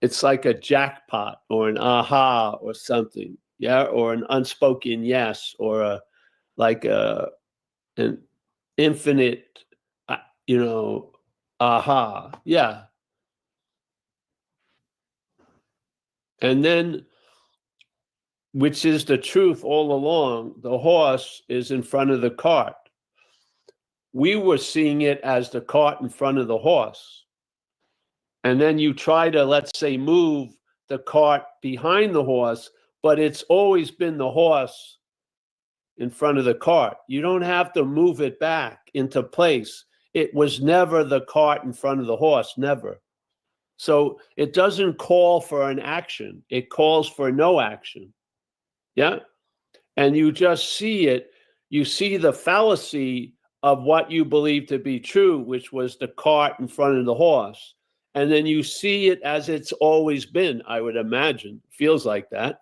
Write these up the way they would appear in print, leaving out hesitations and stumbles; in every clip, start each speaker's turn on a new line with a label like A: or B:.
A: it's like a jackpot or an aha or something, yeah, or an unspoken yes, or an infinite, aha, yeah. And then, which is the truth all along, the horse is in front of the cart. We were seeing it as the cart in front of the horse. And then you try to, let's say, move the cart behind the horse, but it's always been the horse in front of the cart. You don't have to move it back into place. It was never the cart in front of the horse, never. So it doesn't call for an action. It calls for no action. Yeah. And you just see it. You see the fallacy of what you believe to be true, which was the cart in front of the horse. And then you see it as it's always been, I would imagine. Feels like that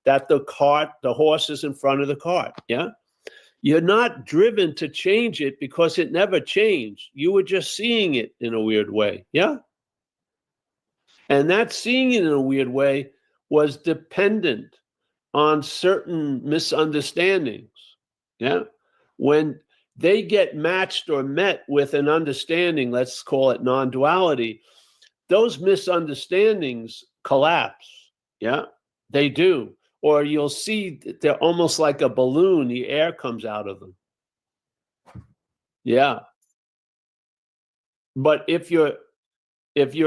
A: the horse is in front of the cart. Yeah. You're not driven to change it because it never changed. You were just seeing it in a weird way. Yeah. And that seeing it in a weird way was dependent on certain misunderstandings. Yeah. When they get matched or met with an understanding, let's call it non-duality, those misunderstandings collapse. Yeah, they do. Or you'll see they're almost like a balloon, the air comes out of them. Yeah. But if you're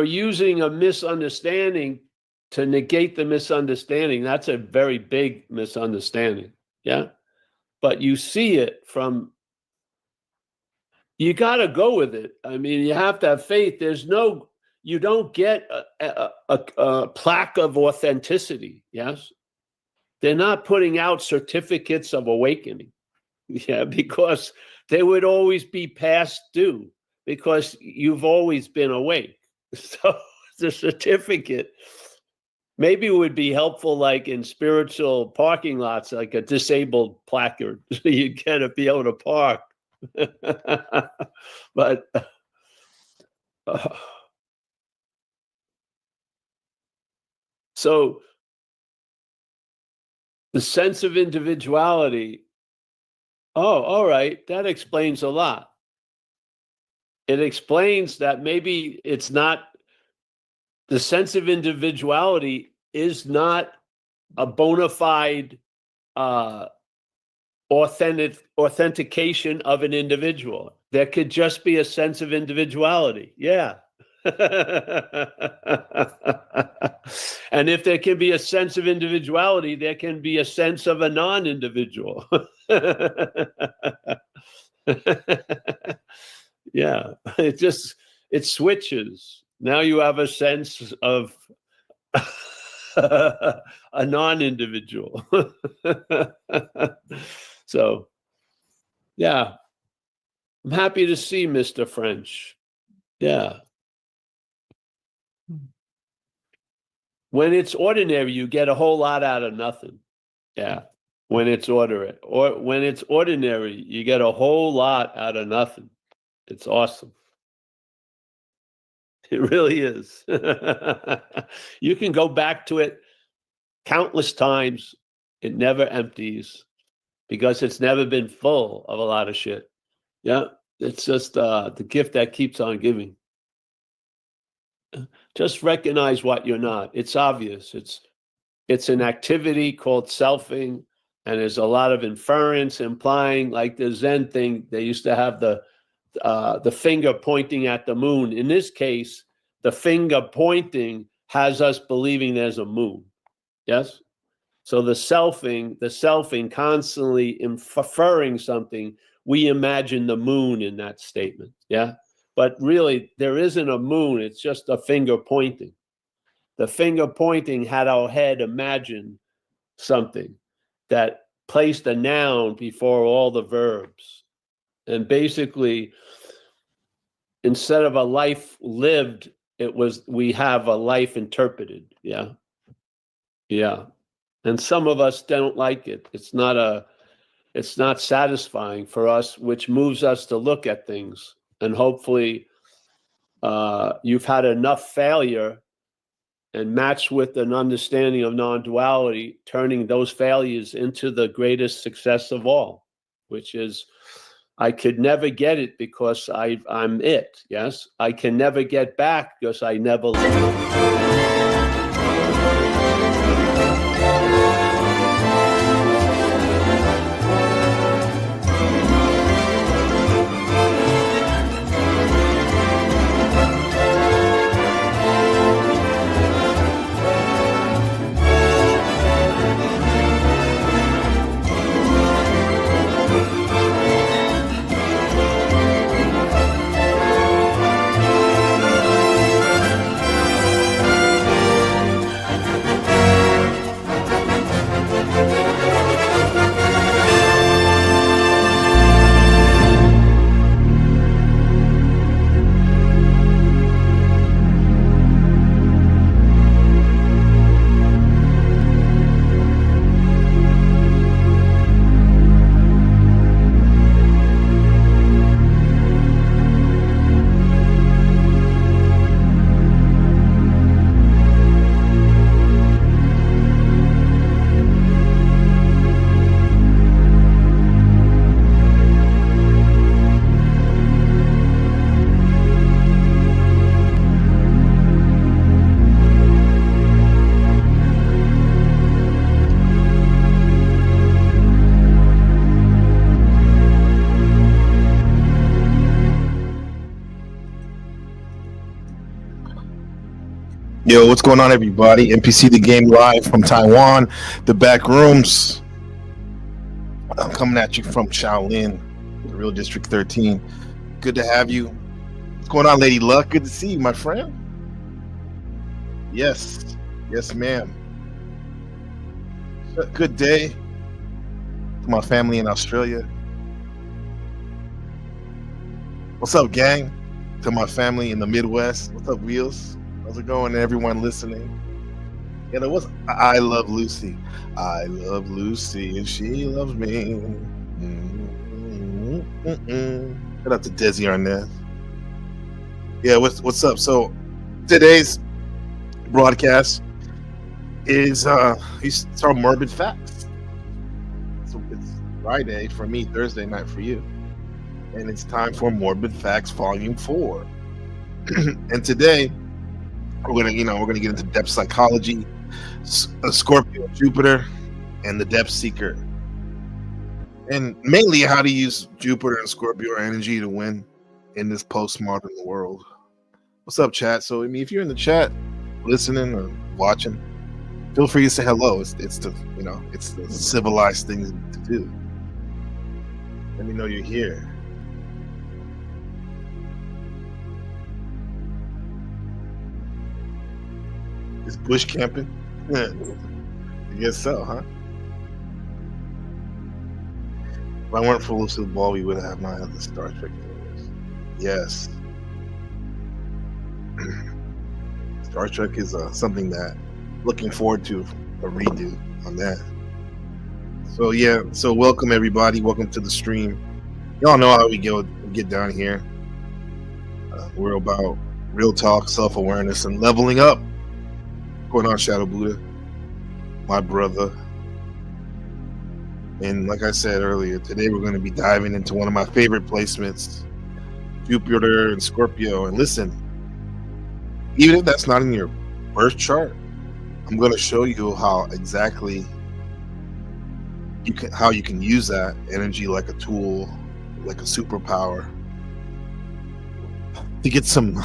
A: using a misunderstanding to negate the misunderstanding, that's a very big misunderstanding. Yeah. But you see it from, you got to go with it. I mean, you have to have faith. You don't get a plaque of authenticity. Yes. They're not putting out certificates of awakening. Yeah. Because they would always be past due because you've always been awake. So the certificate maybe would be helpful, like in spiritual parking lots, like a disabled placard, so you gotta be able to park. But so the sense of individuality. Oh, all right, that explains a lot. It explains that maybe it's not, the sense of individuality is not a bona fide authentication of an individual. There could just be a sense of individuality. Yeah. And if there can be a sense of individuality, there can be a sense of a non-individual. Yeah, it switches. Now you have a sense of a non-individual. So, yeah, I'm happy to see Mr. French. Yeah. When it's ordinary, you get a whole lot out of nothing. Yeah. When it's ordinary, or when it's ordinary, you get a whole lot out of nothing. It's awesome. It really is. You can go back to it countless times. It never empties because it's never been full of a lot of shit. Yeah. It's just the gift that keeps on giving. Just recognize what you're not. It's obvious. It's an activity called selfing, and there's a lot of inference implying, like the Zen thing. They used to have the finger pointing at the moon. In this case, the finger pointing has us believing there's a moon. Yes. So the selfing constantly inferring something. We imagine the moon in that statement. Yeah. But really, there isn't a moon. It's just a finger pointing. The finger pointing had our head imagine something that placed a noun before all the verbs. And basically, instead of a life lived, we have a life interpreted. Yeah. Yeah. And some of us don't like it. It's not satisfying for us, which moves us to look at things. And hopefully you've had enough failure and matched with an understanding of non-duality, turning those failures into the greatest success of all, which is I could never get it because I'm it. Yes, I can never get back because I never leave.
B: Yo, what's going on, everybody? NPC the Game live from Taiwan, the back rooms. I'm coming at you from Shaolin, the real District 13. Good to have you. What's going on, Lady Luck? Good to see you, my friend. Yes, yes, ma'am. Good day to my family in Australia. What's up, gang? To my family in the Midwest. What's up, Wheels? How's it going, everyone listening? You know what's I love Lucy. I love Lucy and she loves me. Shout out to Desi Arnaz. Yeah, what's up? So today's broadcast is it's our Morbid Facts. So it's Friday for me, Thursday night for you, and it's time for Morbid Facts Volume 4. And today we're gonna get into depth psychology, Scorpio, Jupiter, and the depth seeker, and mainly how to use Jupiter and Scorpio energy to win in this postmodern world. What's up, chat? So, I mean, if you're in the chat, listening or watching, feel free to say hello. It's the civilized thing to do. Let me know you're here. Is bush camping? I guess so, huh? If I weren't for Lucille Ball, we would have not had the Star Trek universe. Yes. Star Trek is something that looking forward to a redo on that. So yeah, so welcome everybody. Welcome to the stream. Y'all know how we get down here. We're about real talk, self-awareness, and leveling up. What's going on, Shadow Buddha? My brother. And like I said earlier, today we're going to be diving into one of my favorite placements, Jupiter and Scorpio. And listen, even if that's not in your birth chart, I'm going to show you how exactly you can use that energy like a tool, like a superpower, to get some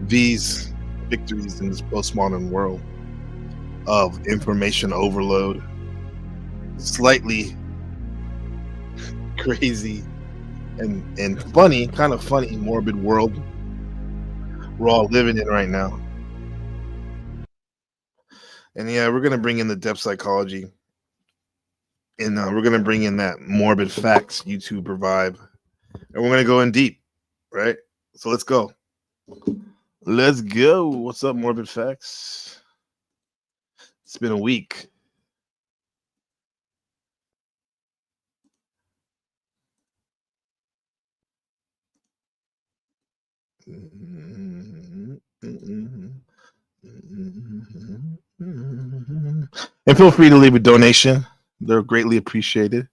B: victories in this postmodern world of information overload, slightly crazy and funny, kind of funny, morbid world we're all living in right now. And yeah, we're gonna bring in the depth psychology, and we're gonna bring in that Morbid Facts YouTuber vibe, and we're gonna go in deep, right? So let's go. Let's go. What's up, Morbid Facts? It's been a week. And feel free to leave a donation. They're greatly appreciated.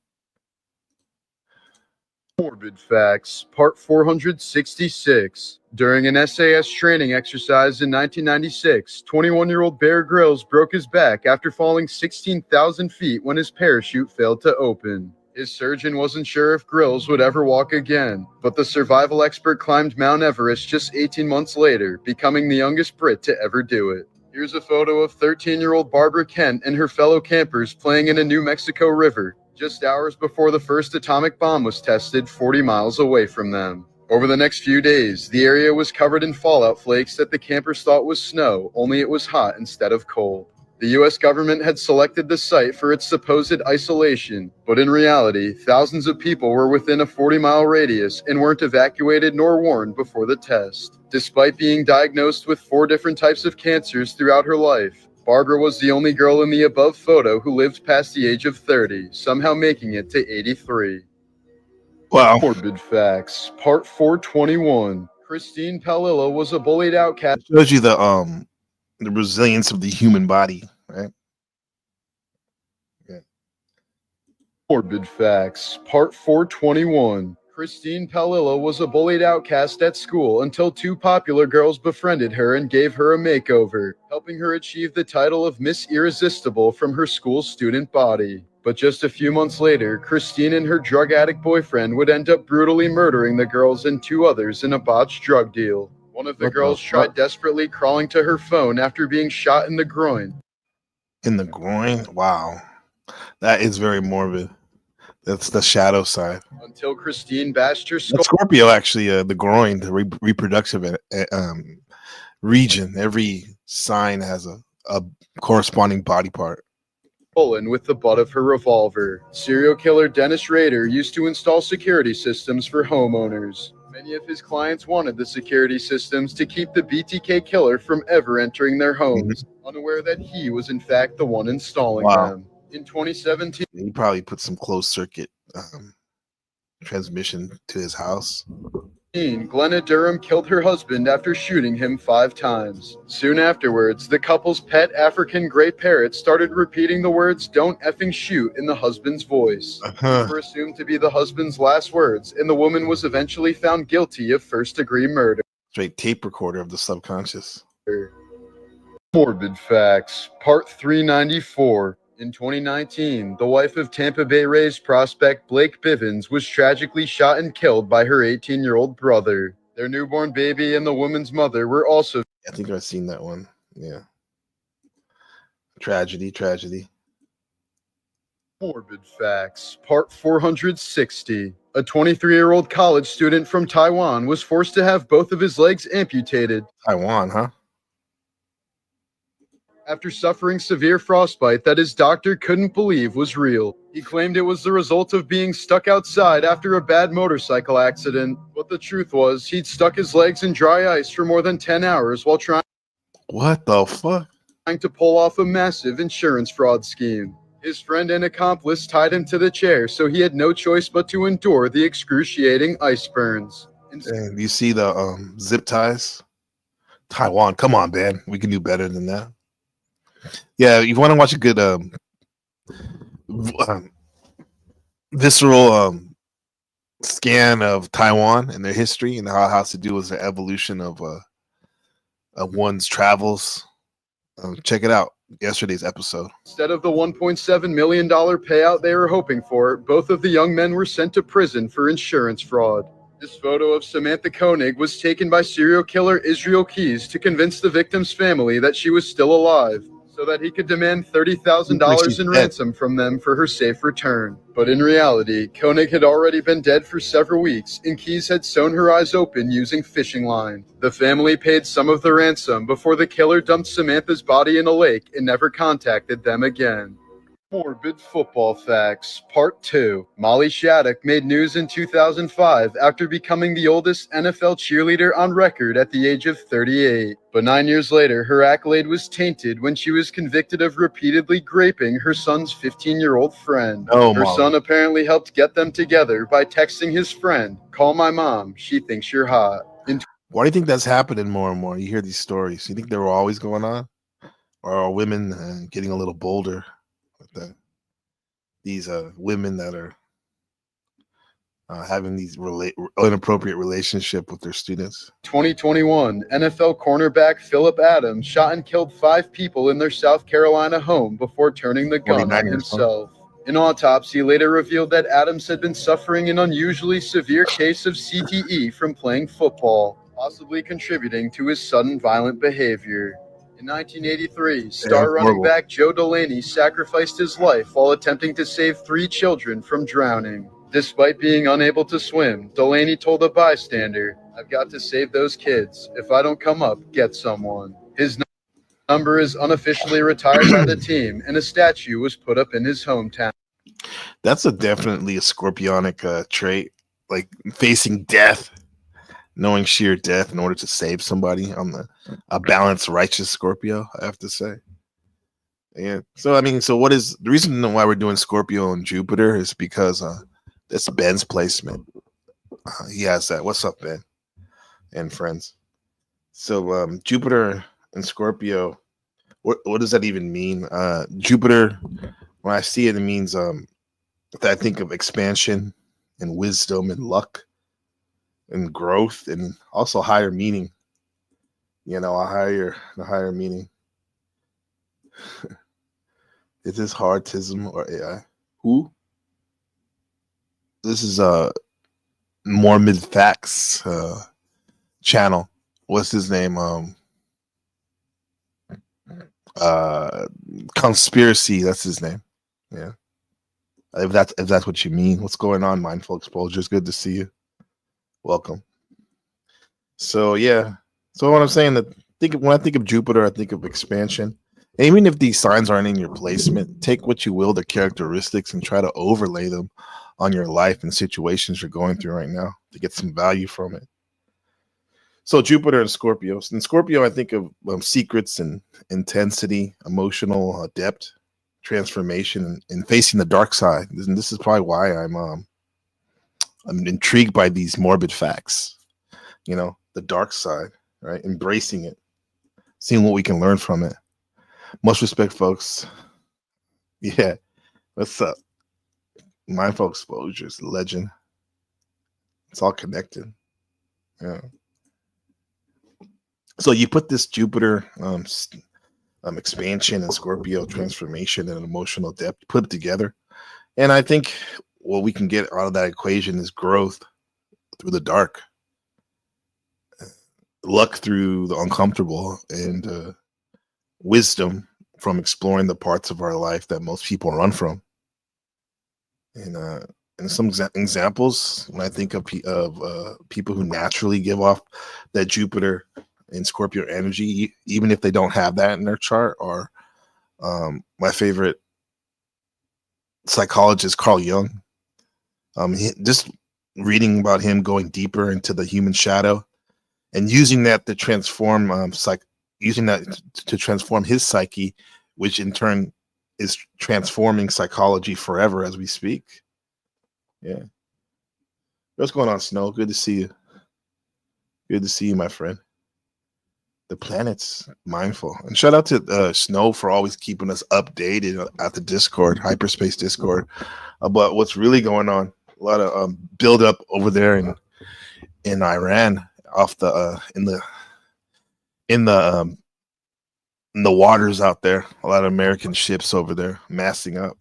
C: Morbid Facts, Part 466. During an SAS training exercise in 1996, 21-year-old Bear Grylls broke his back after falling 16,000 feet when his parachute failed to open. His surgeon wasn't sure if Grylls would ever walk again, but the survival expert climbed Mount Everest just 18 months later, becoming the youngest Brit to ever do it. Here's a photo of 13-year-old Barbara Kent and her fellow campers playing in a New Mexico river, just hours before the first atomic bomb was tested 40 miles away from them. Over the next few days, the area was covered in fallout flakes that the campers thought was snow, only it was hot instead of cold. The US government had selected the site for its supposed isolation, but in reality, thousands of people were within a 40-mile radius and weren't evacuated nor warned before the test. Despite being diagnosed with 4 different types of cancers throughout her life, Barbara was the only girl in the above photo who lived past the age of 30, somehow making it to 83.
B: Wow.
C: Morbid Facts, Part 421. Christine Palillo was a bullied outcast.
B: It shows you the resilience of the human body, right? Yeah.
C: Morbid Facts, Part 421. Christine Palillo was a bullied outcast at school until 2 popular girls befriended her and gave her a makeover, helping her achieve the title of Miss Irresistible from her school's student body. But just a few months later, Christine and her drug addict boyfriend would end up brutally murdering the girls and 2 others in a botched drug deal. One of the girls tried desperately crawling to her phone after being shot in the groin.
B: In the groin? Wow. That is very morbid. That's the shadow side.
C: Until Christine bashed her skull.
B: That's Scorpio, actually, the groin, the reproductive region. Every sign has a corresponding body part.
C: With the butt of her revolver. Serial killer Dennis Rader used to install security systems for homeowners. Many of his clients wanted the security systems to keep the BTK killer from ever entering their homes, unaware that he was in fact the one installing them. In 2017,
B: he probably put some closed circuit transmission to his house.
C: Glenna Durham killed her husband after shooting him 5 times. Soon afterwards, the couple's pet African gray parrot started repeating the words "don't effing shoot" in the husband's voice. These were assumed to be the husband's last words, and the woman was eventually found guilty of first-degree murder.
B: Straight tape recorder of the subconscious.
C: Morbid Facts, Part 394. In 2019, the wife of Tampa Bay Rays prospect Blake Bivens was tragically shot and killed by her 18-year-old brother. Their newborn baby and the woman's mother were also...
B: I think I've seen that one. Yeah. Tragedy.
C: Morbid Facts, Part 460. A 23-year-old college student from Taiwan was forced to have both of his legs amputated.
B: Taiwan, huh?
C: After suffering severe frostbite that his doctor couldn't believe was real. He claimed it was the result of being stuck outside after a bad motorcycle accident, but the truth was he'd stuck his legs in dry ice for more than 10 hours while trying to pull off a massive insurance fraud scheme. His friend and accomplice tied him to the chair, so he had no choice but to endure the excruciating ice burns.
B: And you see the zip ties? Taiwan, come on, man. We can do better than that. Yeah, you want to watch a good visceral scan of Taiwan and their history and how it has to do with the evolution of one's travels. Check it out. Yesterday's episode.
C: Instead of the $1.7 million payout they were hoping for, both of the young men were sent to prison for insurance fraud. This photo of Samantha Koenig was taken by serial killer Israel Keys to convince the victim's family that she was still alive, so that he could demand $30,000 in ransom from them for her safe return. But in reality, Koenig had already been dead for several weeks, and Keys had sewn her eyes open using fishing line. The family paid some of the ransom before the killer dumped Samantha's body in a lake and never contacted them again. Morbid Football Facts, Part 2. Molly Shattuck made news in 2005 after becoming the oldest NFL cheerleader on record at the age of 38. But 9 years later, her accolade was tainted when she was convicted of repeatedly graping her son's 15-year-old friend. Her son apparently helped get them together by texting his friend, "Call my mom, she thinks you're hot."
B: Why do you think that's happening more and more? You hear these stories. You think they were always going on? Or are women getting a little bolder with these women that are having these inappropriate relationship with their students?
C: 2021, NFL cornerback Philip Adams shot and killed 5 people in their South Carolina home before turning the gun on
B: 49ers, huh?
C: himself. An autopsy later revealed that Adams had been suffering an unusually severe case of CTE from playing football, possibly contributing to his sudden violent behavior. In 1983, star
B: that's
C: running
B: horrible.
C: back Joe Delaney sacrificed his life while attempting to save 3 children from drowning. Despite being unable to swim, Delaney told a bystander, "I've got to save those kids. If I don't come up, get someone." His number is unofficially retired by the team, and a statue was put up in his hometown.
B: That's definitely a scorpionic trait, like facing death, knowing sheer death in order to save somebody. I'm a balanced, righteous Scorpio, I have to say. Yeah. So I mean, so what is the reason why we're doing Scorpio and Jupiter is because that's Ben's placement. He has that. What's up, Ben? And friends. So Jupiter and Scorpio, what does that even mean? Jupiter, when I see it, it means that I think of expansion and wisdom and luck and growth and also higher meaning. You know, a higher meaning. Is this hardism or AI? Who? This is Morbid Facts channel. What's his name? Conspiracy. That's his name. Yeah. If that's what you mean. What's going on, Mindful Exposure? It's good to see you. Welcome. So yeah. So what I'm saying that when I think of Jupiter, I think of expansion. And even if these signs aren't in your placement, take what you will, the characteristics, and try to overlay them on your life and situations you're going through right now to get some value from it. So Jupiter and Scorpio. In Scorpio, I think of secrets and intensity, emotional depth, transformation, and facing the dark side. And this is probably why I'm intrigued by these morbid facts. You know, the dark side, right? Embracing it, seeing what we can learn from it. Much respect, folks. Yeah, what's up? Mindful Exposure is a legend. It's all connected. Yeah. So you put this Jupiter expansion and Scorpio transformation and emotional depth, put it together, and I think what we can get out of that equation is growth through the dark, luck through the uncomfortable, and wisdom from exploring the parts of our life that most people run from. And some examples when I think of people who naturally give off that Jupiter and Scorpio energy, even if they don't have that in their chart, are my favorite psychologist, Carl Jung. Just reading about him going deeper into the human shadow and using that to transform to transform his psyche, which in turn is transforming psychology forever as we speak. Yeah. What's going on, Snow? Good to see you. Good to see you, my friend. The planet's mindful. And shout out to Snow for always keeping us updated at the Discord, Hyperspace Discord, about what's really going on. A lot of build up over there in Iran, off the in the waters out there. A lot of American ships over there massing up.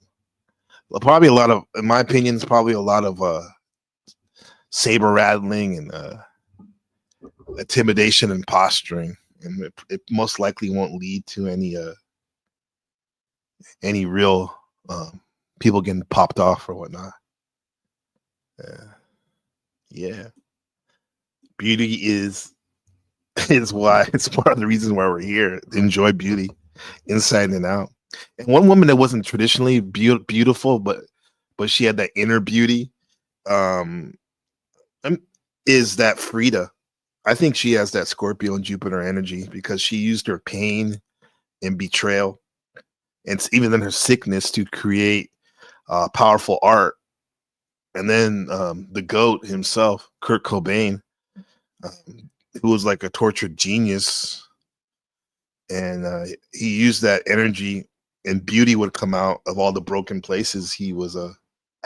B: Probably a lot of, in my opinion, it's probably a lot of saber rattling and intimidation and posturing, and it most likely won't lead to any real people getting popped off or whatnot. Yeah. Beauty is why it's part of the reason why we're here, to enjoy beauty inside and out. And one woman that wasn't traditionally beautiful, but she had that inner beauty, is that Frida. I think she has that Scorpio and Jupiter energy because she used her pain and betrayal, and even in her sickness, to create powerful art. And then the GOAT himself, Kurt Cobain, who was like a tortured genius and he used that energy, and beauty would come out of all the broken places he was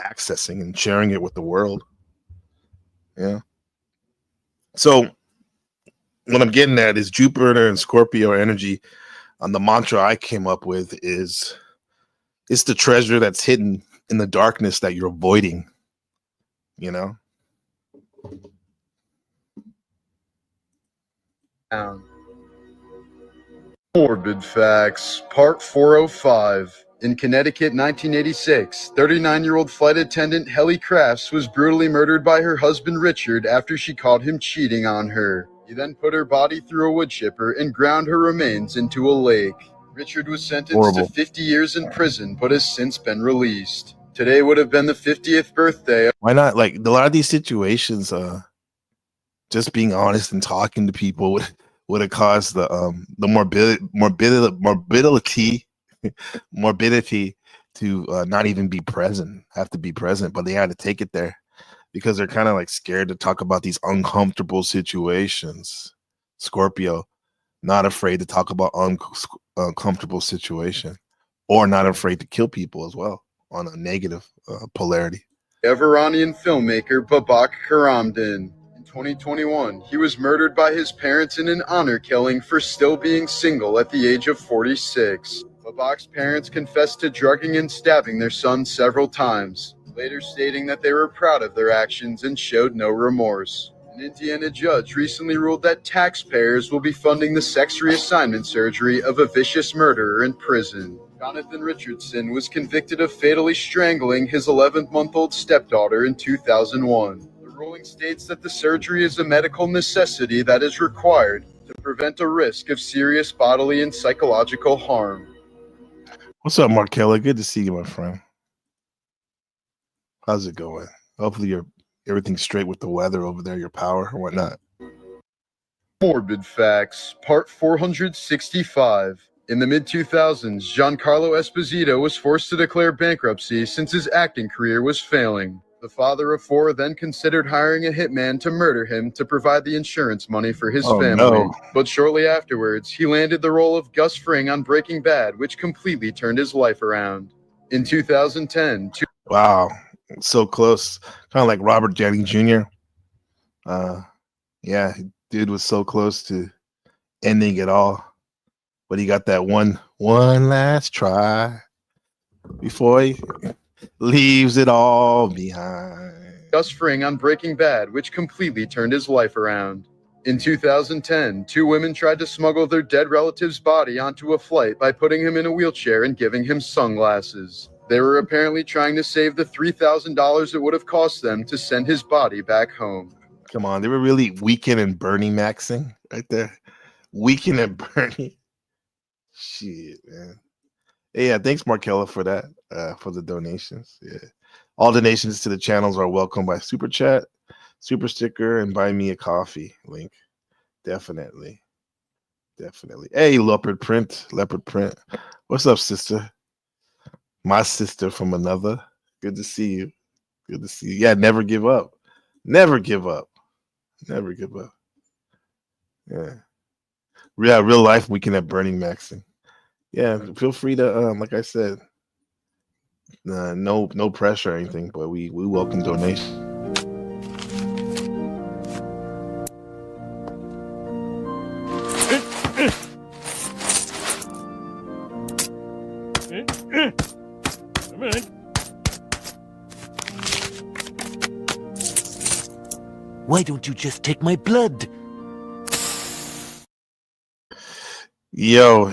B: accessing and sharing it with the world. Yeah. So what I'm getting at is Jupiter and Scorpio energy. The mantra I came up with is, it's the treasure that's hidden in the darkness that you're avoiding, you know?
C: Morbid Facts, Part 405. In Connecticut, 1986, 39-year-old flight attendant Helly Crafts was brutally murdered by her husband Richard after she caught him cheating on her. He then put her body through a wood chipper and ground her remains into a lake. Richard was sentenced to 50 years in prison, but has since been released. Today would have been the 50th birthday.
B: Why not? Like, a lot of these situations, just being honest and talking to people would have caused the morbidity to not even be present, have to be present, but they had to take it there because they're kind of like scared to talk about these uncomfortable situations. Scorpio, not afraid to talk about uncomfortable situation, or not afraid to kill people as well on a negative polarity.
C: Iranian filmmaker Babak Karamdin. In 2021, he was murdered by his parents in an honor killing for still being single at the age of 46. Babak's parents confessed to drugging and stabbing their son several times, later stating that they were proud of their actions and showed no remorse. An Indiana judge recently ruled that taxpayers will be funding the sex reassignment surgery of a vicious murderer in prison. Jonathan Richardson was convicted of fatally strangling his 11-month-old stepdaughter in 2001. The ruling states that the surgery is a medical necessity that is required to prevent a risk of serious bodily and psychological harm.
B: What's up, Markella? Good to see you, my friend. How's it going? Hopefully everything's straight with the weather over there, your power or whatnot.
C: Morbid Facts, Part 465. In the mid-2000s, Giancarlo Esposito was forced to declare bankruptcy since his acting career was failing. The father of four then considered hiring a hitman to murder him to provide the insurance money for his family. No. But shortly afterwards, he landed the role of Gus Fring on Breaking Bad, which completely turned his life around. In 2010...
B: Wow, so close. Kind of like Robert Downey Jr. Yeah, dude was so close to ending it all. But he got that one last try before he leaves it all behind.
C: Gus Fring on Breaking Bad, which completely turned his life around. In 2010, two women tried to smuggle their dead relative's body onto a flight by putting him in a wheelchair and giving him sunglasses. They were apparently trying to save the $3,000 it would have cost them to send his body back home.
B: Come on, they were really Weekend and Bernie maxing right there. Weekend and Bernie. Shit, man. Yeah, thanks, Markella, for that, for the donations. Yeah, all donations to the channels are welcome by Super Chat, Super Sticker, and Buy Me a Coffee link. Definitely. Hey, Leopard Print. What's up, sister? My sister from another. Good to see you. Yeah, never give up. Yeah. Yeah, real life Weekend at Burning Maxing. Yeah, feel free to like I said, no pressure or anything, but we welcome donations.
D: Why don't you just take my blood?
B: Yo,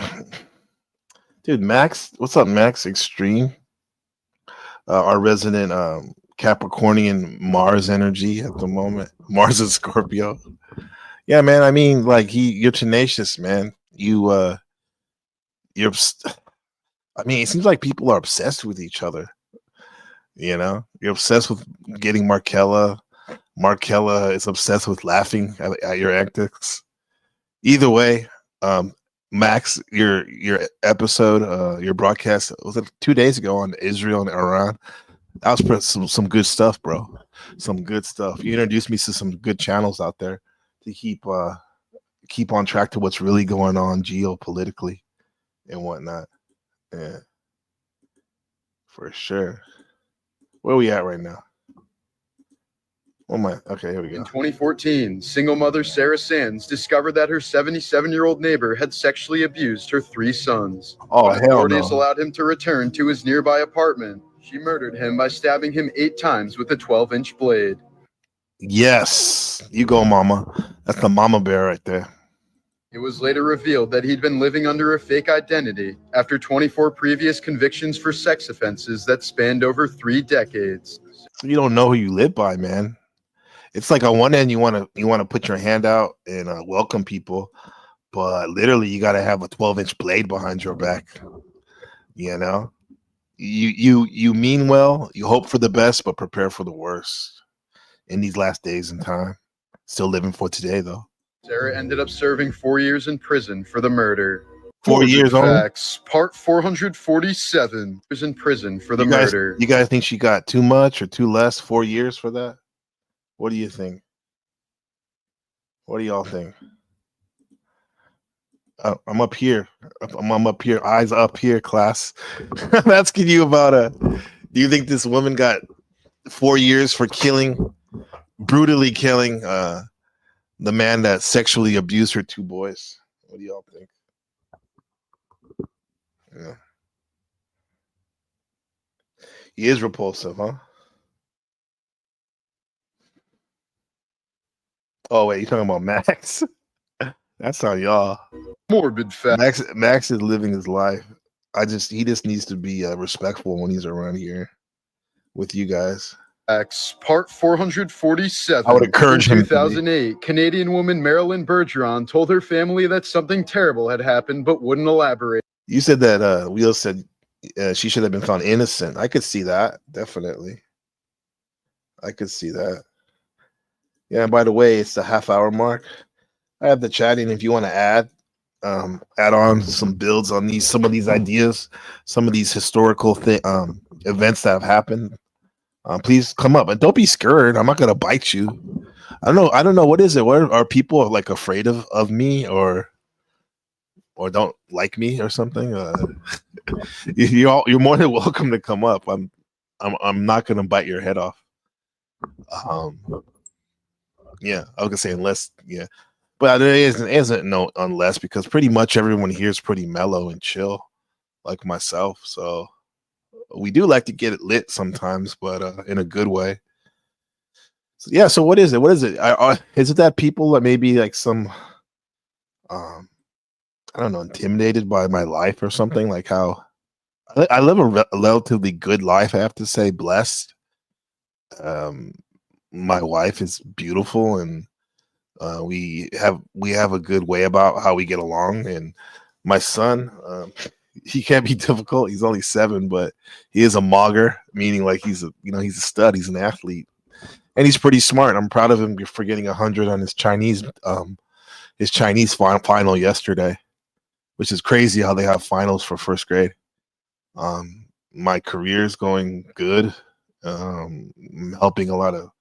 B: dude, Max, what's up, Max Extreme? Our resident Capricornian Mars energy at the moment. Mars and Scorpio. Yeah, man. I mean, like you're tenacious, man. It seems like people are obsessed with each other. You know, you're obsessed with getting Markella. Markella is obsessed with laughing at your antics. Either way, Max, your episode, your broadcast, was it 2 days ago on Israel and Iran? That was some good stuff, bro. Some good stuff. You introduced me to some good channels out there to keep keep on track to what's really going on geopolitically and whatnot. Yeah, for sure. Where are we at right now? Oh my, okay, here we go.
C: In 2014, single mother Sarah Sands discovered that her 77-year-old neighbor had sexually abused her 3 sons.
B: Oh,
C: When
B: hell
C: authorities
B: no.
C: allowed him to return to his nearby apartment, she murdered him by stabbing him 8 times with a 12-inch blade.
B: Yes, you go, mama. That's the mama bear right there.
C: It was later revealed that he'd been living under a fake identity after 24 previous convictions for sex offenses that spanned over 3 decades.
B: You don't know who you live by, man. It's like on one end you want to put your hand out and welcome people, but literally you got to have a 12-inch blade behind your back. You know, you mean well, you hope for the best, but prepare for the worst in these last days and time. Still living for today, though.
C: Sarah ended up serving 4 years in prison for the murder.
B: 4 years
C: Morbid
B: only?
C: Facts, part 447. Was in prison for the murder.
B: You guys think she got too much or too less? 4 years for that? What do you think? What do y'all think? I'm up here. I'm up here. Eyes up here, class. I'm asking you about do you think this woman got 4 years for brutally killing the man that sexually abused her 2 boys? What do y'all think? Yeah. He is repulsive, huh? Oh wait, you talking about Max? That's on y'all.
C: Morbid Facts.
B: Max is living his life. He just needs to be respectful when he's around here with you guys.
C: Part 447.
B: I would encourage him.
C: In 2008, Canadian woman Marilyn Bergeron told her family that something terrible had happened, but wouldn't elaborate.
B: You said that Wheel said she should have been found innocent. I could see that, definitely. I could see that. Yeah, and by the way, it's the half-hour mark. I have the chatting if you want to add on some builds on some of these ideas, some of these historical events that have happened. Please come up and don't be scared. I'm not gonna bite you. I don't know. What is it? What are people like afraid of me or don't like me or something? You're more than welcome to come up. I'm not gonna bite your head off. Yeah, I was gonna say unless, yeah, but there isn't no unless, because pretty much everyone here is pretty mellow and chill, like myself. So we do like to get it lit sometimes, but in a good way. So, yeah. So what is it? What is it? Is it that people that maybe like some, I don't know, intimidated by my life or something? Like how I live a relatively good life, I have to say, blessed. My wife is beautiful, and we have a good way about how we get along. And my son, he can't be difficult. He's only 7, but he is a mogger, meaning like he's a stud. He's an athlete, and he's pretty smart. I'm proud of him for getting 100 on his Chinese final yesterday, which is crazy how they have finals for first grade. My career is going good. I'm helping a lot of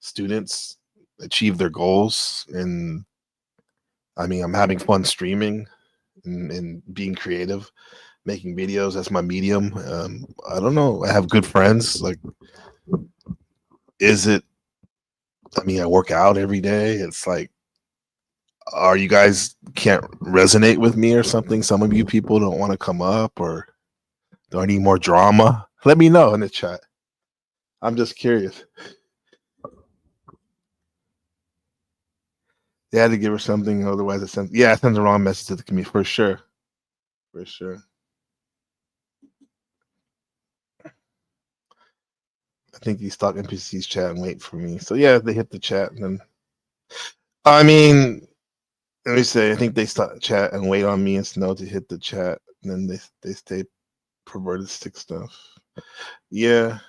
B: students achieve their goals, and I mean, I'm having fun streaming and being creative, making videos. That's my medium. I don't know. I have good friends. Like, I mean, I work out every day. It's like, are you guys can't resonate with me or something? Some of you people don't want to come up, or do I need more drama? Let me know in the chat. I'm just curious. They had to give her something, otherwise it sends the wrong message to the community, for sure. For sure. I think these stock NPCs chat and wait for me. So yeah, they hit the chat, and then I mean, let me say, I think they start chat and wait on me and Snow to hit the chat, and then they stay perverted stick stuff. Yeah.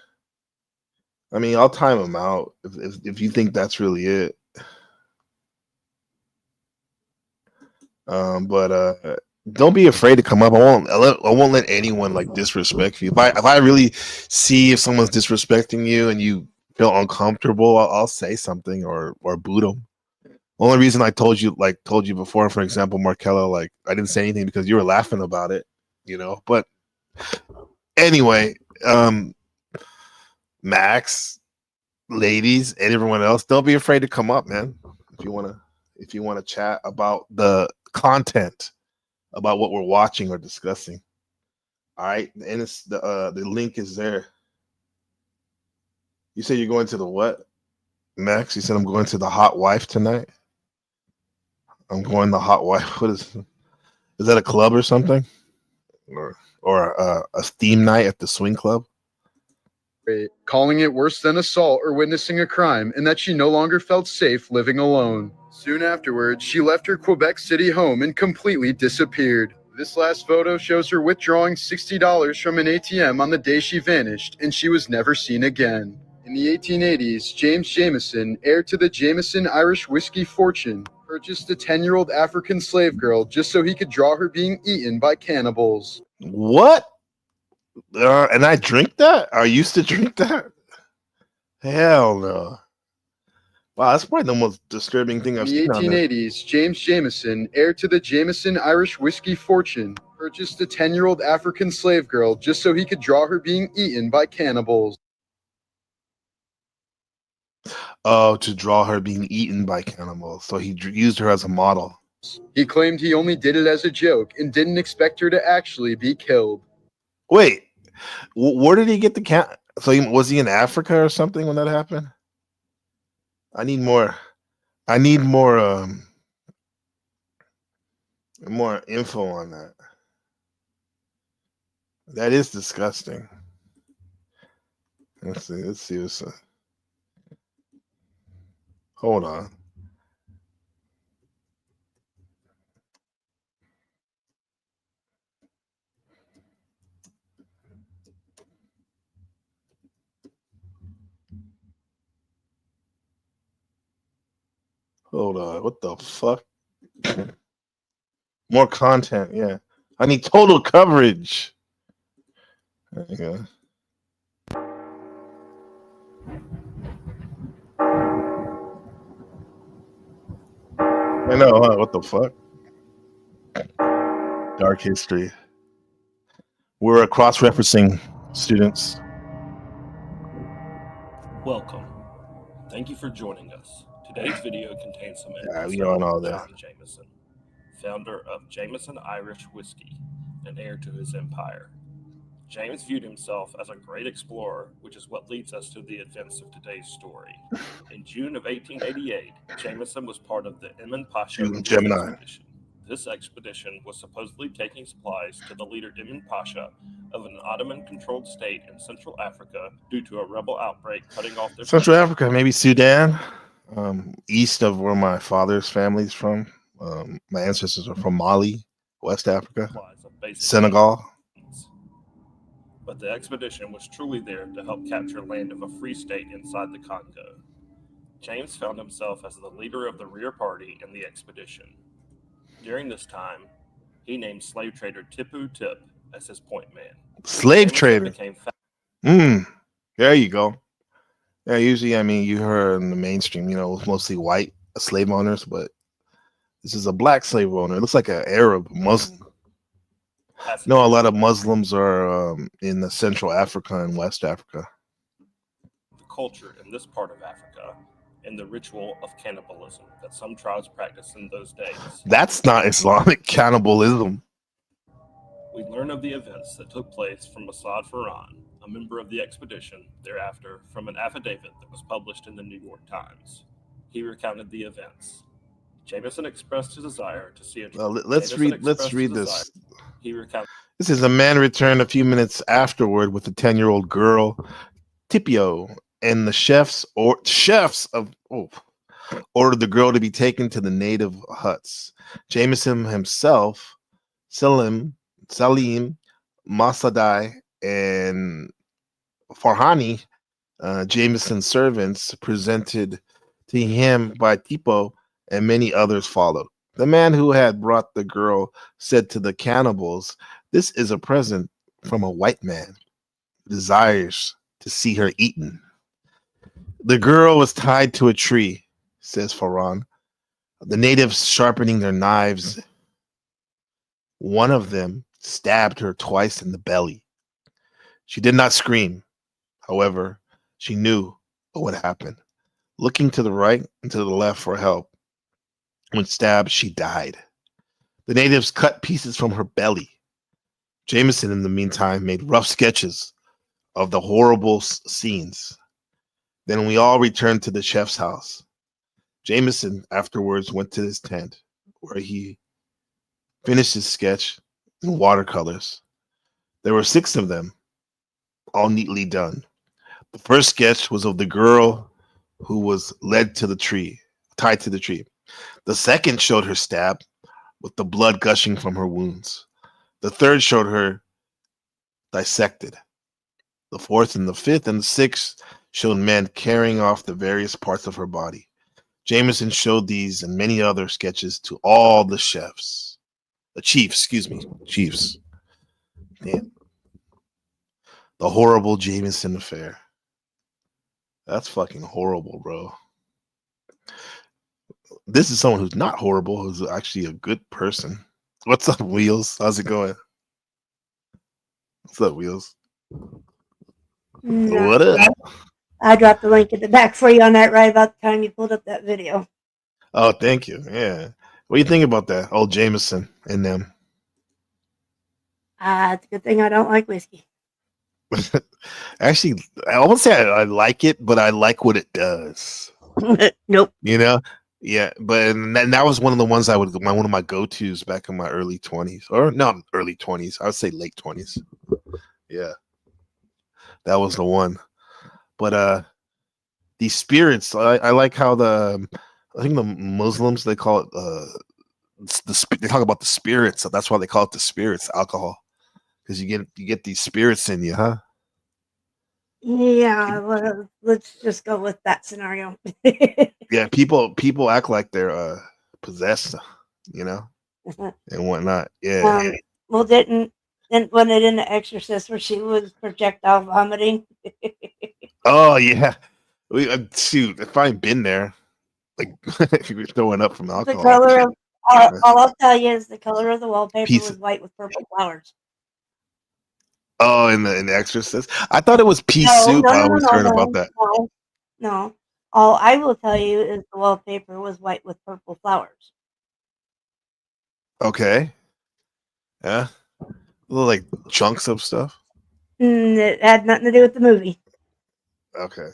B: I mean, I'll time them out if you think that's really it. But don't be afraid to come up. I won't let anyone like disrespect you. If I really see if someone's disrespecting you and you feel uncomfortable, I'll say something or boot them. Only reason I told you before, for example, Markella, like I didn't say anything because you were laughing about it, you know. But anyway, Max, ladies, and everyone else, don't be afraid to come up, man. If you wanna chat about the content, about what we're watching or discussing. All right, and it's the link is there. You said you're going to the what, Max? You said I'm going to the hot wife tonight. I'm going to hot wife. What is that a club or something, or a theme night at the swing club?
C: Calling it worse than assault or witnessing a crime, and that she no longer felt safe living alone. Soon afterwards, she left her Quebec City home and completely disappeared. This last photo shows her withdrawing $60 from an ATM on the day she vanished, and she was never seen again. In the 1880s, James Jameson, heir to the Jameson Irish whiskey fortune, purchased a 10-year-old African slave girl just so he could draw her being eaten by cannibals.
B: What? And I drink that? I used to drink that? Hell no. Wow, that's probably the most disturbing thing I've seen.
C: In the 1880s, James Jameson, heir to the Jameson Irish whiskey fortune, purchased a 10-year-old African slave girl just so he could draw her being eaten by cannibals.
B: Oh, to draw her being eaten by cannibals. So he used her as a model.
C: He claimed he only did it as a joke and didn't expect her to actually be killed.
B: Wait, where did he get the cat? So was he in Africa or something when that happened? I need more more info on that. That is disgusting. Let's see what's hold on. Hold on. What the fuck? More content, yeah. I need total coverage. There you go. I know, huh? What the fuck? Dark history. We're cross-referencing students.
E: Welcome. Thank you for joining us. Today's video contains some
B: We don't know that.
E: John Jameson, founder of Jameson Irish Whiskey and heir to his empire. James viewed himself as a great explorer, which is what leads us to the events of today's story. In June of 1888, Jameson was part of the Emin Pasha
B: Gemini.
E: expedition. This expedition was supposedly taking supplies to the leader Emin Pasha of an Ottoman-controlled state in Central Africa due to a rebel outbreak cutting off their
B: Central Africa, maybe Sudan, east of where my father's family's from. My ancestors are from Mali, West Africa, Senegal.
E: But the expedition was truly there to help capture land of a free state inside the Congo. James found himself as the leader of the rear party in the expedition. During this time, he named slave trader Tipu Tip as his point man.
B: Slave
E: Jameson
B: trader. There you go. Yeah, usually, I mean, you heard in the mainstream, you know, it was mostly white slave owners, but this is a black slave owner. It looks like an Arab Muslim. No, a lot of Muslims are in the Central Africa and West Africa.
E: The culture in this part of Africa and the ritual of cannibalism that some tribes practiced in those days.
B: That's not Islamic cannibalism.
E: We learn of the events that took place from Asad Farhan, a member of the expedition, thereafter from an affidavit that was published in the New York Times. He recounted the events. Jameson expressed his desire to see a
B: let's read this.
E: He recounted.
B: This is a man returned a few minutes afterward with a 10-year-old girl, Tipio, and the chefs ordered the girl to be taken to the native huts. Jameson himself, Salim, Masadai, and Farhani, Jameson's servants, presented to him by Tipo, and many others followed. The man who had brought the girl said to the cannibals, "This is a present from a white man who desires to see her eaten." The girl was tied to a tree, says Farhan. The natives sharpening their knives. One of them stabbed her twice in the belly. She did not scream. However, she knew what would happen. Looking to the right and to the left for help. When stabbed, she died. The natives cut pieces from her belly. Jameson, in the meantime, made rough sketches of the horrible scenes. Then we all returned to the chef's house. Jameson afterwards went to his tent, where he finished his sketch in watercolors. There were 6 of them, all neatly done. The first sketch was of the girl who was tied to the tree. The second showed her stabbed, with the blood gushing from her wounds. The third showed her dissected. The fourth and the fifth and the sixth showed men carrying off the various parts of her body. Jameson showed these and many other sketches to all the chiefs. Damn. The horrible Jameson affair. That's fucking horrible, bro. This is someone who's not horrible, who's actually a good person. What's up, Wheels? How's it going? What's up, Wheels?
F: No,
B: What up?
F: I dropped the link in the back for you on that right about the time you pulled up that video.
B: Oh, thank you. Yeah. What do you think about that? Old Jameson and them.
F: It's a good thing I don't like whiskey.
B: Actually, I won't say I like it, but I like what it does.
F: Nope.
B: You know? Yeah, but that was one of the ones one of my go-tos back in my early 20s. Or no, early 20s. I would say late 20s. Yeah. That was the one. But these spirits, I like how I think the Muslims, they call it they talk about the spirits. So that's why they call it the spirits, alcohol. Because you get these spirits in you, huh?
F: Yeah, well, let's just go with that scenario.
B: Yeah, people act like they're possessed, you know, and whatnot. Yeah.
F: Well, didn't when it in The Exorcist where she was projectile vomiting?
B: Oh yeah. Shoot, if I've been there, like if you were throwing up from
F: The
B: alcohol.
F: color of all I'll tell you is the color of the wallpaper was white with purple flowers.
B: Oh, in the Exorcist, I thought it was pea soup. I always heard about that.
F: No. All I will tell you is the wallpaper was white with purple flowers.
B: Okay. Yeah. Little like chunks of stuff.
F: It had nothing to do with the movie.
B: Okay.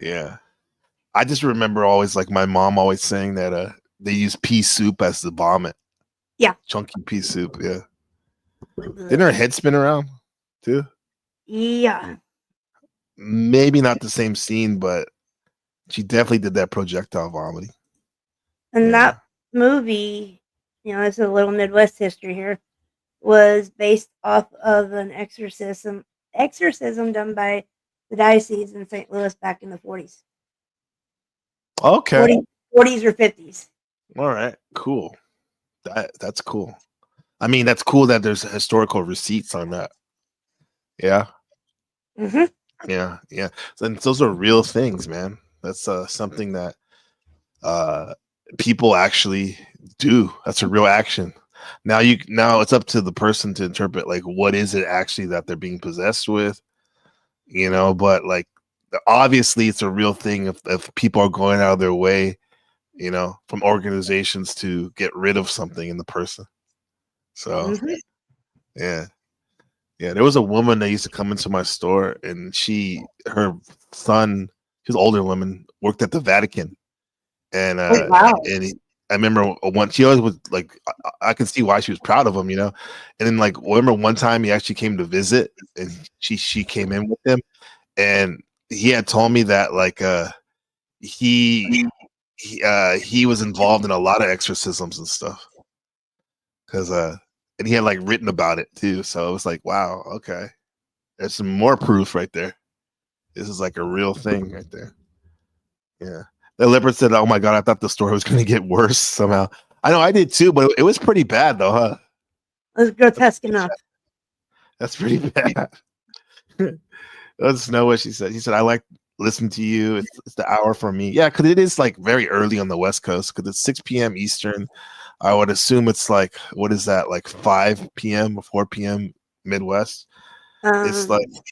B: Yeah. I just remember always like my mom always saying that they use pea soup as the vomit.
F: Yeah.
B: Chunky pea soup, yeah. Didn't her head spin around too?
F: Yeah.
B: Maybe not the same scene, but she definitely did that projectile vomiting.
F: And that movie, it's a little Midwest history here, was based off of an exorcism done by the diocese in St. Louis back in the 40s.
B: Okay.
F: 40s or 50s.
B: All right. Cool. That's cool. I mean, that's cool that there's historical receipts on that. Yeah.
F: Mm-hmm.
B: Yeah. Yeah. And those are real things, man. That's something that people actually do. That's a real action. Now it's up to the person to interpret like what is it actually that they're being possessed with, but like obviously it's a real thing if people are going out of their way, from organizations to get rid of something in the person. So yeah. There was a woman that used to come into my store and her son, she's an older woman, worked at the Vatican. And
F: wow.
B: I remember she always was like, I can see why she was proud of him, And then like, remember one time he actually came to visit, and she came in with him, and he had told me that like he was involved in a lot of exorcisms and stuff, because and he had like written about it too. So it was like, wow, okay, there's some more proof right there. This is like a real thing right there. Yeah. The leopard said, "Oh my god, I thought the story was going to get worse somehow." I know I did too, but it was pretty bad though, huh?
F: It was grotesque enough.
B: That's pretty bad. Let's know what she said. She said, "I like listen to you. It's the hour for me. Yeah, because it is like very early on the West Coast. Because it's 6 p.m. Eastern. I would assume it's like, what is that, like 5 p.m. or 4 p.m. Midwest. It's like
F: Um,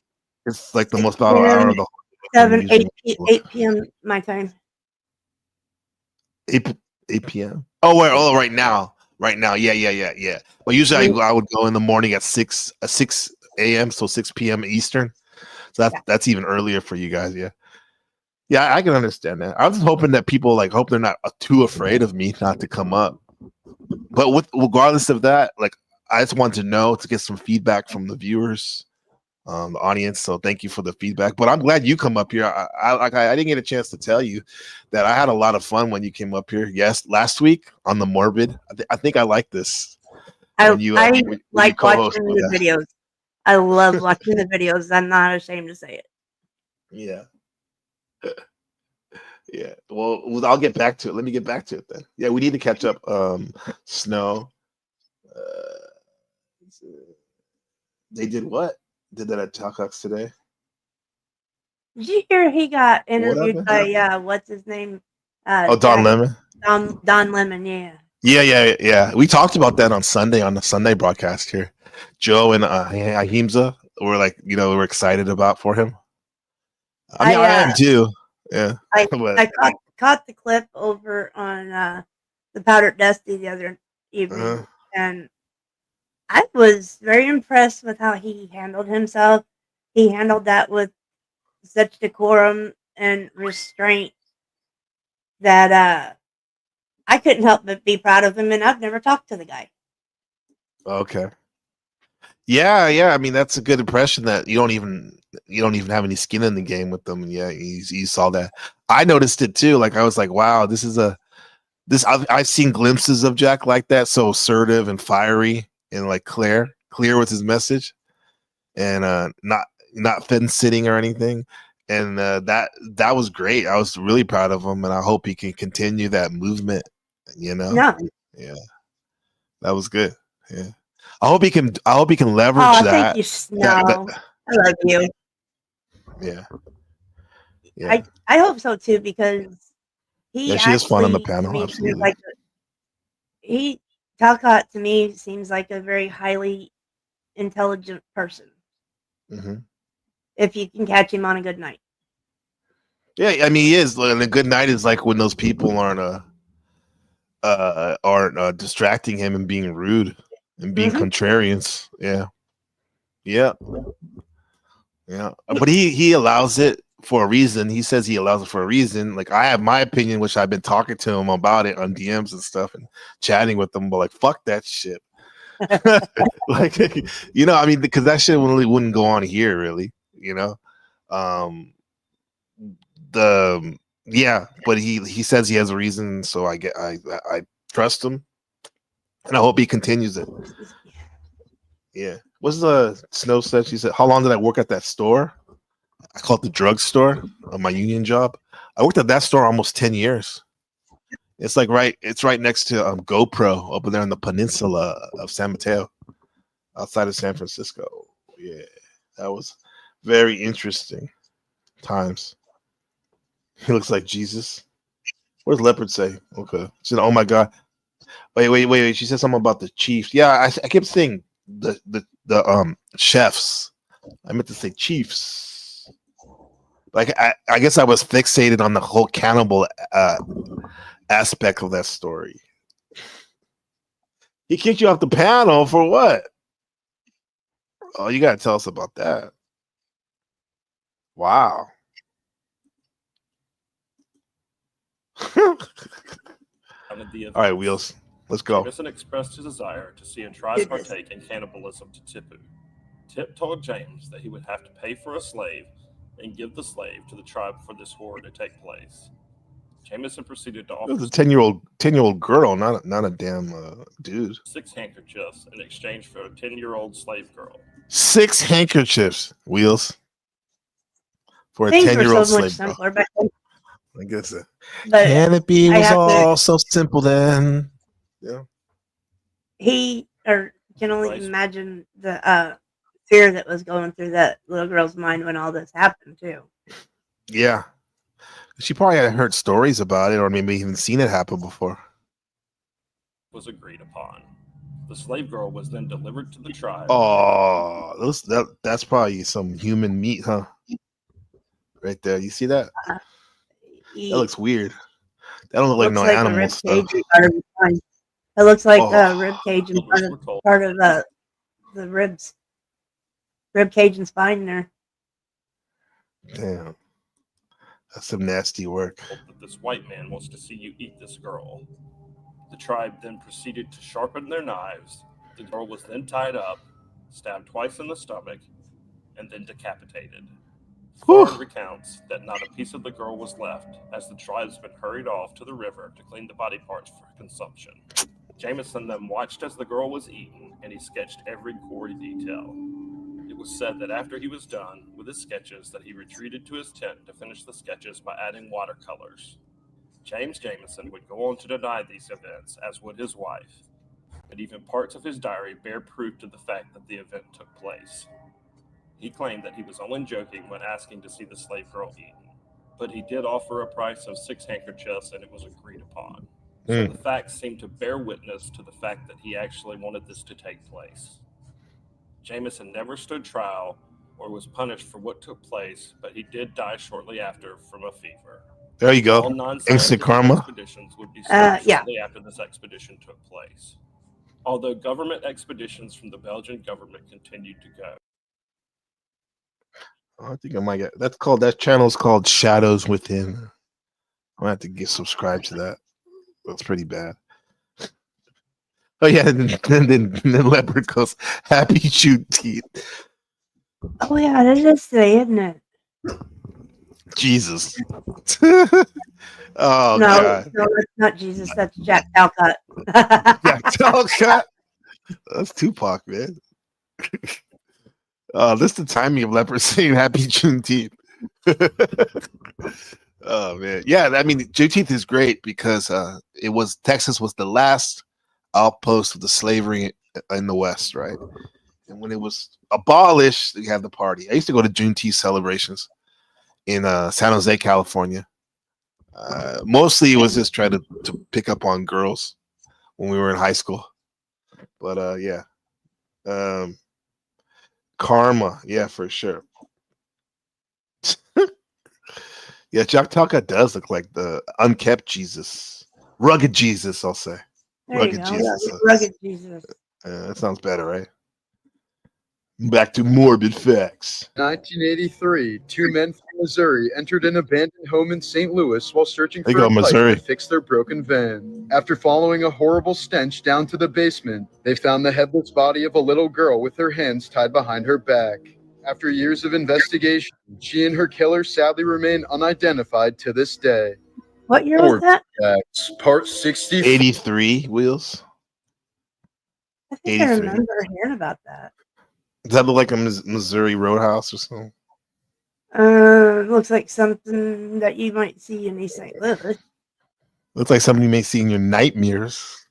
B: the
F: 6
B: most valuable hour
F: p.m.,
B: of the whole day for me
F: 7,
B: usually.
F: 8 p.m. my time.
B: 8 p.m. Oh, wait, oh, right now. Right now. Yeah. But usually I would go in the morning at 6 a.m. So 6 p.m. Eastern. So that's even earlier for you guys. Yeah. Yeah, I can understand that. I was just hoping that people like hope they're not too afraid of me not to come up. But regardless of that, like I just wanted to know to get some feedback from the viewers, the audience. So thank you for the feedback. But I'm glad you come up here. I didn't get a chance to tell you that I had a lot of fun when you came up here. Yes, last week on the Morbid. I think I like this.
F: I
B: When you
F: like
B: co-host
F: watching
B: with
F: the
B: that.
F: videos. I love watching the videos. I'm not ashamed to say it.
B: Yeah. Yeah. Well, I'll get back to it. Let me get back to it then. Yeah, we need to catch up. Snow. They did what? Did that at Talkox today?
F: Did you hear he got
B: What
F: interviewed
B: happened?
F: by what's his name?
B: Oh, Don Lemon.
F: Don Lemon, yeah.
B: Yeah. We talked about that on Sunday on the Sunday broadcast here. Joe and Ahimza were like, we're excited about for him. I mean, I am too. Yeah. But
F: I caught the clip over on the Powdered Dusty the other evening, and I was very impressed with how he handled himself. He handled that with such decorum and restraint that I couldn't help but be proud of him, and I've never talked to the guy.
B: okay. Yeah. I mean, that's a good impression that you don't even have any skin in the game with them. And yeah, you saw that. I noticed it too. Like I was like, wow, I've seen glimpses of Jack like that, so assertive and fiery and like clear with his message, and not fence sitting or anything. And that was great. I was really proud of him, and I hope he can continue that movement.
F: No.
B: Yeah, that was good. Yeah, I hope he can leverage
F: Oh,
B: that.
F: thank you, Snow. I love you.
B: Yeah.
F: I hope so too, because he
B: She is fun on the
F: actually to
B: panel.
F: me seems
B: Absolutely.
F: like Talcott to me seems like a very highly intelligent person.
B: Mm-hmm.
F: If you can catch him on a good night.
B: Yeah, I mean he is. And a good night is like when those people aren't distracting him and being rude and being contrarians. Yeah. But he allows it for a reason. He says he allows it for a reason. Like I have my opinion, which I've been talking to him about it on DMs and stuff and chatting with him. But like, fuck that shit. Like, I mean, because that shit really wouldn't go on here, really. But he says he has a reason, so I trust him, and I hope he continues it. Yeah. What's the Snow said? She said, "How long did I work at that store? I call it the drugstore on my union job. I worked at that store almost 10 years. It's right next to GoPro over there on the peninsula of San Mateo, outside of San Francisco. Yeah, that was very interesting times. He looks like Jesus. What does Leopard say? Okay. She said, "Oh my God." Wait. She said something about the Chiefs. Yeah, I kept saying the chefs. I meant to say Chiefs. Like I guess I was fixated on the whole cannibal aspect of that story. He kicked you off the panel for what? Oh, you gotta tell us about that. Wow. All right, Wheels. Let's go.
E: Jameson expressed his desire to see a tribe partake in cannibalism to Tipu. Tip told James that he would have to pay for a slave and give the slave to the tribe for this horror to take place. Jameson proceeded to offer
B: It was a 10-year-old girl, not a damn dude.
E: 6 handkerchiefs in exchange for a 10-year-old slave girl.
B: 6 handkerchiefs, Wheels, for a
F: Things
B: 10-year-old
F: were so much
B: slave girl.
F: simpler back then.
B: I guess
F: But
B: can it be? It was all so simple then. Yeah.
F: Can only imagine the fear that was going through that little girl's mind when all this happened too.
B: Yeah. She probably had heard stories about it or maybe even seen it happen before.
E: Was agreed upon. The slave girl was then delivered to the tribe.
B: Oh, that's probably some human meat, huh? Right there. You see that? That looks weird. That don't look like
F: Looks
B: no
F: like a
B: animal
F: rib
B: stuff.
F: cage part of the spine. It looks like
B: Oh,
F: a rib cage and
E: Others were told
F: part of the rib cage and spine there.
B: damn. That's some nasty work.
E: that this white man wants to see you eat this girl. The tribe then proceeded to sharpen their knives. The girl was then tied up, stabbed twice in the stomach, and then decapitated.
B: Whew.
E: Farn recounts that not a piece of the girl was left, as the tribesmen hurried off to the river to clean the body parts for consumption. Jameson then watched as the girl was eaten, and he sketched every gory detail. It was said that after he was done with his sketches, that he retreated to his tent to finish the sketches by adding watercolors. James Jameson would go on to deny these events, as would his wife, but even parts of his diary bear proof to the fact that the event took place. He claimed that he was only joking when asking to see the slave girl eaten, but he did offer a price of 6 handkerchiefs and it was agreed upon. So the facts seem to bear witness to the fact that he actually wanted this to take place. Jameson never stood trial or was punished for what took place, but he did die shortly after from a fever.
B: There you
E: All
B: go.
E: non-scientific
B: Instant karma.
E: expeditions would be stopped
F: Yeah.
E: shortly after this expedition took place. Although government expeditions from the Belgian government continued to go.
B: I think I might get that channel's called Shadows Within. I'm gonna have to get subscribed to that. That's pretty bad. Oh yeah, and then Leopard goes, "Happy Juneteenth."
F: Oh yeah, that is today, isn't it?
B: Jesus. Oh God.
F: No, that's not Jesus. That's Jack Talcott.
B: Yeah, Talcott. That's Tupac, man. This is the timing of Leopard saying Happy Juneteenth. Oh man, yeah. I mean, Juneteenth is great because Texas was the last outpost of the slavery in the West, right? And when it was abolished, you have the party. I used to go to Juneteenth celebrations in San Jose, California. Mostly, it was just trying to pick up on girls when we were in high school. But yeah. Karma, yeah, for sure. Yeah, Jack Talcott does look like the unkept Jesus, rugged Jesus. I'll say,
F: There
B: rugged
F: you go.
B: Jesus.
F: Rugged Jesus.
B: That sounds better, right? Back to morbid facts.
C: 1983, two men from Missouri entered an abandoned home in St. Louis while searching
B: They
C: for
B: go
C: a pipe
B: Missouri.
C: to fix their broken van. After following a horrible stench down to the basement, they found the headless body of a little girl with her hands tied behind her back. After years of investigation, she and her killer sadly remain unidentified to this day.
F: What year was that?
C: Facts, Part 60.
B: 83 wheels.
F: I think I
B: 83.
F: remember hearing about that.
B: Does that look like a Missouri Roadhouse or something?
F: Looks like something that you might see in East St. Louis.
B: Looks like something you may see in your nightmares.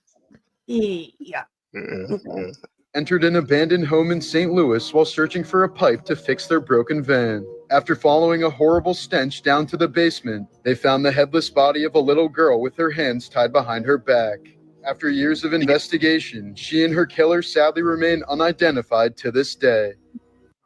F: Yeah.
B: Yeah.
C: Entered an abandoned home in St. Louis while searching for a pipe to fix their broken van. After following a horrible stench down to the basement, they found the headless body of a little girl with her hands tied behind her back. After years of investigation, she and her killer sadly remain unidentified to this day.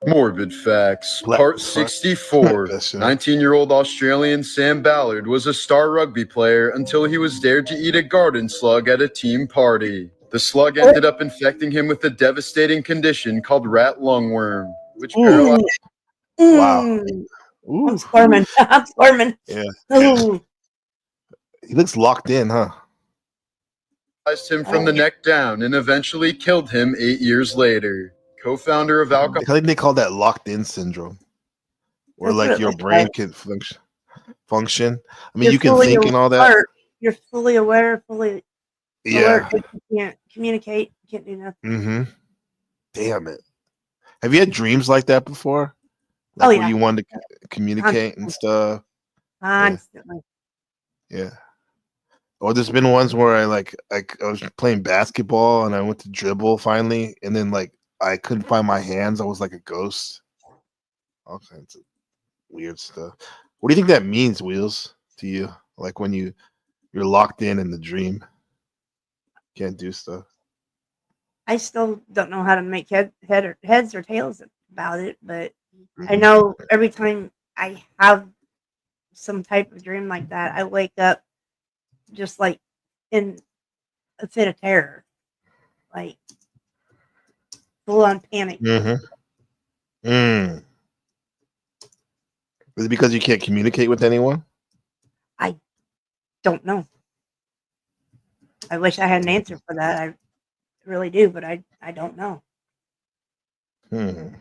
C: Morbid Facts, Part 64. 19-year-old Australian Sam Ballard was a star rugby player until he was dared to eat a garden slug at a team party. The slug ended up infecting him with a devastating condition called rat lungworm, which paralyzed.
B: Wow.
F: I'm squirming. I'm squirming.
B: Yeah.
F: Ooh.
B: He looks locked in, huh?
C: Him from the neck down and eventually killed him 8 years later. Co-founder of alcohol.
B: I think they call that locked in syndrome, where
F: That's
B: like your
F: what it
B: brain
F: looks
B: can function. I mean,
F: You're
B: you can
F: fully
B: think and all that.
F: alert. You're fully aware, fully
B: Yeah.
F: alert, but you can't communicate. You can't do nothing.
B: Mm-hmm. Damn it. Have you had dreams like that before? Like
F: Oh,
B: where
F: yeah.
B: you wanted to communicate and stuff?
F: Constantly.
B: Yeah. Or there's been ones where I was playing basketball and I went to dribble finally, and then like I couldn't find my hands. I was like a ghost. All kinds of weird stuff. What do you think that means, Wheels, to you? Like when you're locked in the dream, can't do stuff.
F: I still don't know how to make heads or tails about it, but I know every time I have some type of dream like that, I wake up just like in a fit of terror, like full on panic.
B: Mm-hmm. Mm. Is it because you can't communicate with anyone?
F: I don't know. I wish I had an answer for that. I really do, but I don't know.
B: There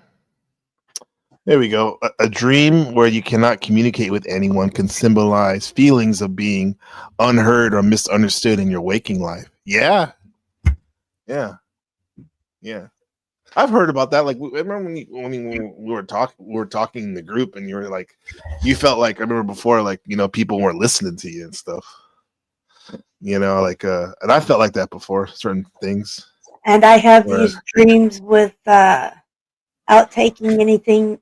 B: we go. A dream where you cannot communicate with anyone can symbolize feelings of being unheard or misunderstood in your waking life. Yeah. Yeah. Yeah. I've heard about that. Like, remember when we were talking in the group, and you were like, you felt like, I remember before, like, people weren't listening to you and stuff. Like, and I felt like that before, certain things.
F: And I have these dreams with out taking anything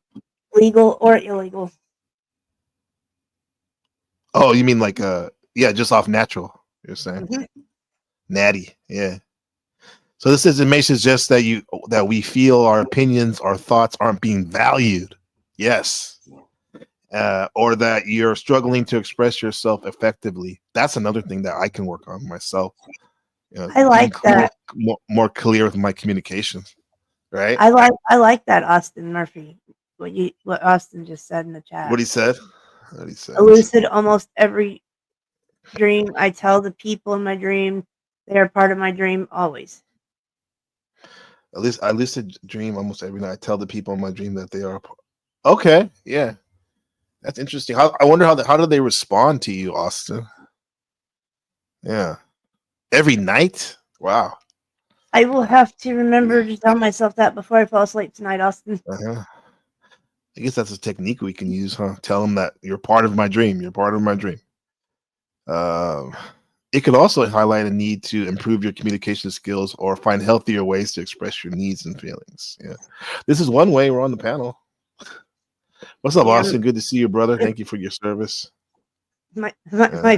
F: legal or illegal.
B: Oh, you mean like yeah, just off natural, you're saying.
F: Mm-hmm.
B: Natty, yeah. So this is, it may suggest that we feel our opinions, our thoughts aren't being valued. Yes. Or that you're struggling to express yourself effectively. That's another thing that I can work on myself.
F: I like that.
B: More clear with my communications. Right?
F: I like that, Austin Murphy. What Austin just said in the chat.
B: What he said?
F: Lucid almost every dream. I tell the people in my dream they are part of my dream always.
B: At least I lucid dream almost every night. I tell the people in my dream that they are. Okay, yeah, that's interesting. I wonder how do they respond to you, Austin? Yeah, every night. Wow.
F: I will have to remember to tell myself that before I fall asleep tonight, Austin.
B: I guess that's a technique we can use, huh? Tell them that you're part of my dream. You're part of my dream. It could also highlight a need to improve your communication skills or find healthier ways to express your needs and feelings. Yeah, this is one way. We're on the panel. What's up, Austin? Good to see you, brother. Thank you for your service.
F: My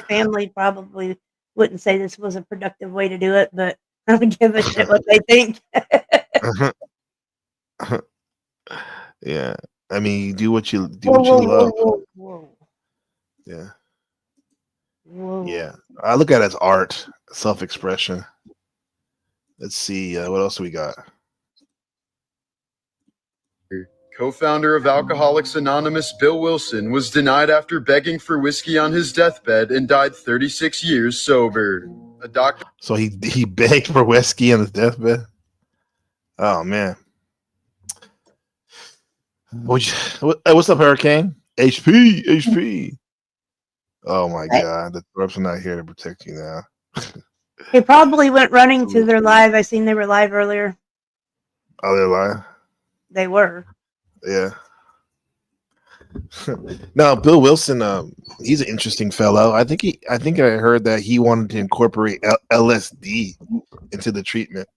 F: family probably wouldn't say this was a productive way to do it, but I don't give a shit what they think.
B: Yeah, I mean, you do what you love.
F: Whoa.
B: Yeah.
F: Whoa.
B: Yeah, I look at it as art, self-expression. Let's see, what else we got?
C: Co-founder of Alcoholics Anonymous, Bill Wilson, was denied after begging for whiskey on his deathbed and died 36 years sober. A doctor.
B: So he begged for whiskey on his deathbed. Oh man. What's up, Hurricane? HP. Oh my God, the Thorpes are not here to protect you now.
F: He probably went running to their live. I seen they were live earlier.
B: Oh, they're live?
F: They were.
B: Yeah. No, Bill Wilson, he's an interesting fellow. I think I heard that he wanted to incorporate LSD into the treatment.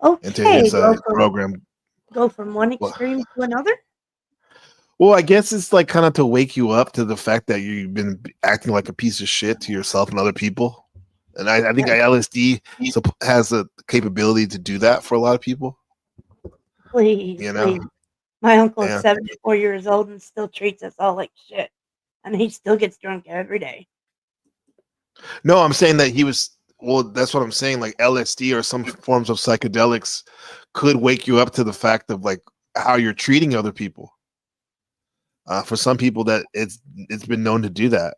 F: Okay.
B: Into his program.
F: Go from one extreme to another?
B: Well, I guess it's like kind of to wake you up to the fact that you've been acting like a piece of shit to yourself and other people. And I think LSD has a capability to do that for a lot of people.
F: Please,
B: you know?
F: please. My uncle is 74 years old and still treats us all like shit. And he still gets drunk every day.
B: No, I'm saying that that's what I'm saying. Like LSD or some forms of psychedelics could wake you up to the fact of like how you're treating other people. For some people that it's been known to do that.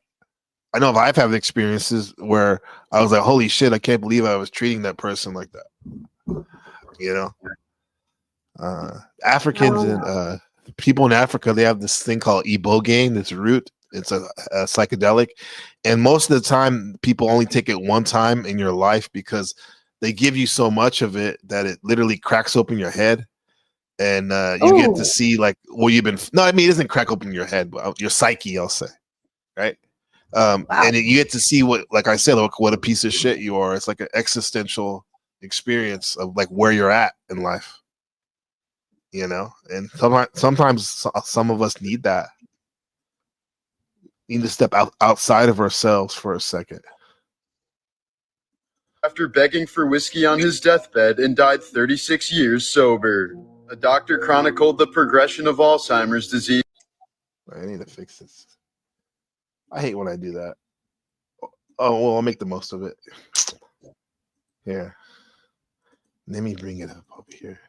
B: I know if I've had experiences where I was like, holy shit, I can't believe I was treating that person like that. You know? Africans and people in Africa, they have this thing called ibogaine, this root. It's a psychedelic. And most of the time, people only take it one time in your life because they give you so much of it that it literally cracks open your head. And you get to see like, well, it doesn't crack open your head, but your psyche, I'll say. Right. Wow. And you get to see like I said, what a piece of shit you are. It's like an existential experience of like where you're at in life, you know. And sometimes some of us need that. need to step outside of ourselves for a second.
C: After begging for whiskey on his deathbed and died 36 years sober. A doctor chronicled the progression of Alzheimer's disease.
B: I need to fix this. I hate when I do that. Oh, well, I'll make the most of it. Here. Let me bring it up over here.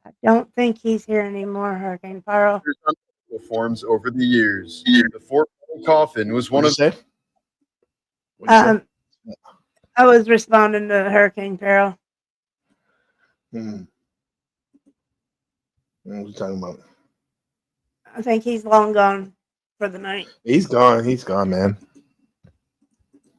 F: I don't think he's here anymore, Hurricane Pyro.
C: Forms over the years. The four-penny coffin was one
B: What'd
C: of
B: you say? What'd you say?
F: I was responding to Hurricane Pyro.
B: What are you talking about?
F: I think he's long gone for the night.
B: He's gone. He's gone, man.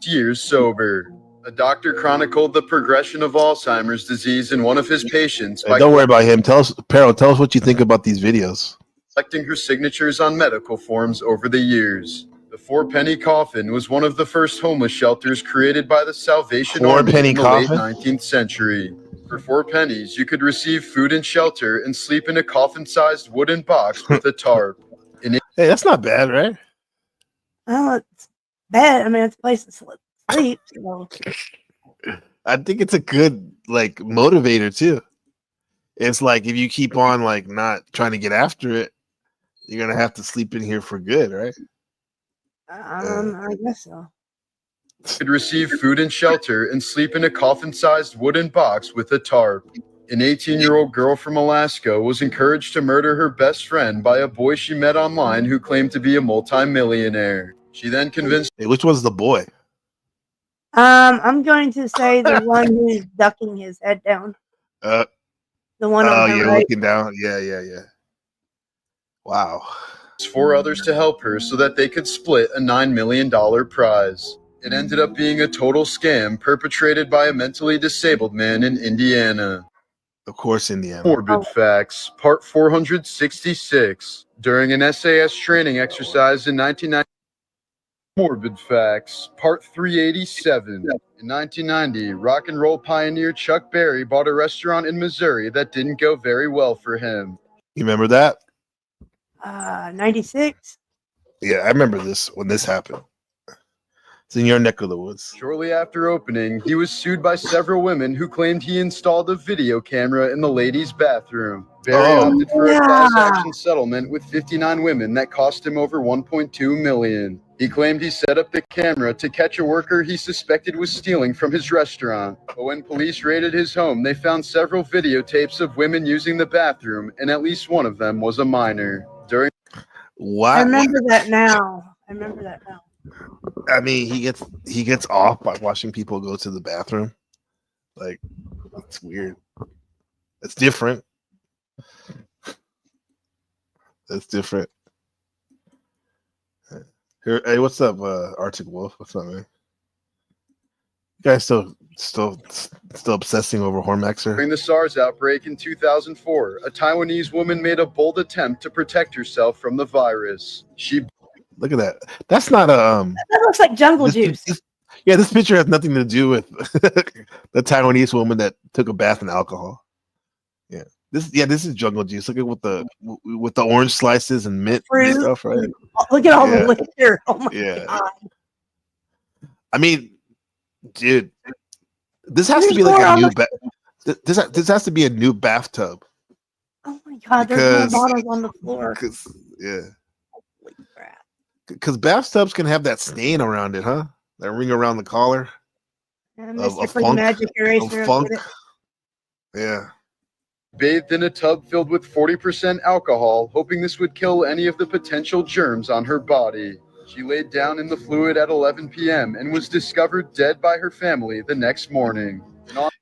C: years sober. A doctor chronicled the progression of Alzheimer's disease in one of his patients
B: Hey,
C: by
B: don't worry about him. Tell us, Peril, tell us what you think about these videos.
C: collecting her signatures on medical forms over the years. The four-penny coffin was one of the first homeless shelters created by the Salvation Army
B: Four-penny
C: in the
B: coffin?
C: late 19th century. For 4 pennies, you could receive food and shelter and sleep in a coffin-sized wooden box with a tarp.
B: Hey, that's not bad, right?
F: Well, it's bad. I mean, it's a place to sleep. So.
B: I think it's a good like motivator too. It's like if you keep on like not trying to get after it, you're gonna have to sleep in here for good, right?
F: I guess so.
C: Could receive food and shelter and sleep in a coffin-sized wooden box with a tarp. An 18-year-old girl from Alaska was encouraged to murder her best friend by a boy she met online who claimed to be a multimillionaire. She then convinced
B: Hey, which one's the boy?
F: I'm going to say the one who's ducking his head down.
B: The
F: one on her
B: you're
F: right.
B: looking down. Yeah. Wow.
C: 4 others to help her so that they could split a $9 million prize. It ended up being a total scam perpetrated by a mentally disabled man in Indiana.
B: Of course, Indiana.
C: Morbid Facts, Part 466. During an SAS training exercise in 1990. Morbid Facts, Part 387. In 1990, rock and roll pioneer Chuck Berry bought a restaurant in Missouri that didn't go very well for him.
B: You remember that?
F: 96.
B: Yeah, I remember this when this happened. It's in your neck of the woods.
C: Shortly after opening, he was sued by several women who claimed he installed a video camera in the ladies' bathroom. Berry opted for a class action settlement with 59 women that cost him over $1.2 million. He claimed he set up the camera to catch a worker he suspected was stealing from his restaurant. But when police raided his home, they found several videotapes of women using the bathroom, and at least one of them was a minor.
B: What?
F: I remember that now.
B: I mean, he gets off by watching people go to the bathroom. Like, it's weird. It's different. It's different. Here, hey, what's up, Arctic Wolf? What's up, man? You guys still obsessing over Hormaxer?
C: During the SARS outbreak in 2004, a Taiwanese woman made a bold attempt to protect herself from the virus.
B: Look at that. That's not
F: That looks like jungle juice.
B: This picture has nothing to do with the Taiwanese woman that took a bath in alcohol. This is jungle juice. Look at with the orange slices and mint and stuff, right?
F: Look at all the liquor. Oh my God.
B: I mean, dude, this has to be like a new this has to be a new bathtub.
F: Oh my God, there's more bottles on the floor.
B: Because bathtubs can have that stain around it, huh? That ring around the collar.
F: Mr. Funk, Magic Eraser.
B: Funk. Yeah.
C: Bathed in a tub filled with 40% alcohol, hoping this would kill any of the potential germs on her body. She laid down in the fluid at 11 p.m. and was discovered dead by her family the next morning.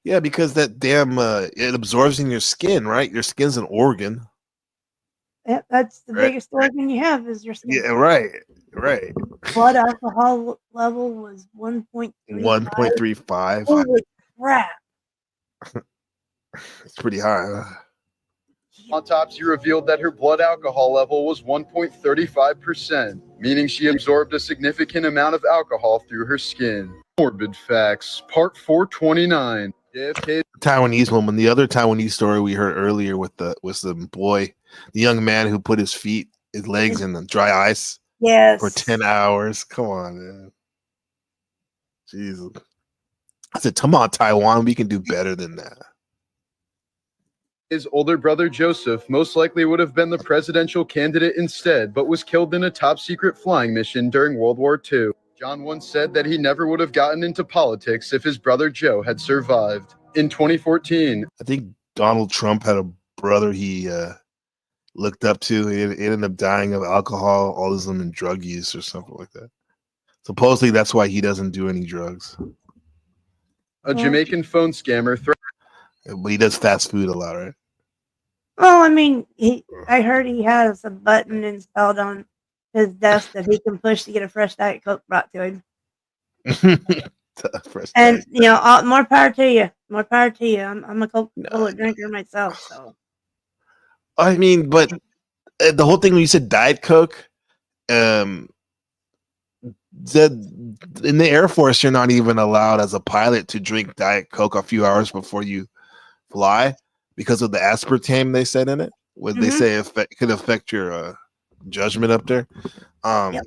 B: Yeah, because that damn it absorbs in your skin, right? Your skin's an organ.
F: Yeah, that's the biggest organ you have is your skin.
B: Yeah, right.
F: Blood alcohol level was 1.35.
B: 1.35.
F: Holy crap.
B: It's pretty high. Huh?
C: Autopsy revealed that her blood alcohol level was 1.35%, meaning she absorbed a significant amount of alcohol through her skin. Morbid Facts, Part 429. JFK.
B: Taiwanese woman. The other Taiwanese story we heard earlier with the boy, the young man who put his legs in the dry ice for 10 hours. Come on, man. Jesus. I said, come on, Taiwan. We can do better than that.
C: His older brother Joseph most likely would have been the presidential candidate instead, but was killed in a top-secret flying mission during World War II. John once said that he never would have gotten into politics if his brother Joe had survived. In 2014,
B: I think Donald Trump had a brother he looked up to. He ended up dying of alcoholism and drug use or something like that. Supposedly, that's why he doesn't do any drugs.
C: a Jamaican phone scammer
B: But he does fast food a lot, right?
F: Well, I mean, I heard he has a button installed on his desk that he can push to get a fresh Diet Coke brought to him. And you know, more power to you. More power to you. I'm a Coca-Cola drinker myself, so.
B: I mean, but the whole thing when you said Diet Coke, in the Air Force, you're not even allowed as a pilot to drink Diet Coke a few hours before you fly because of the aspartame they said in it. What they say could affect your judgment up there.
F: Yep.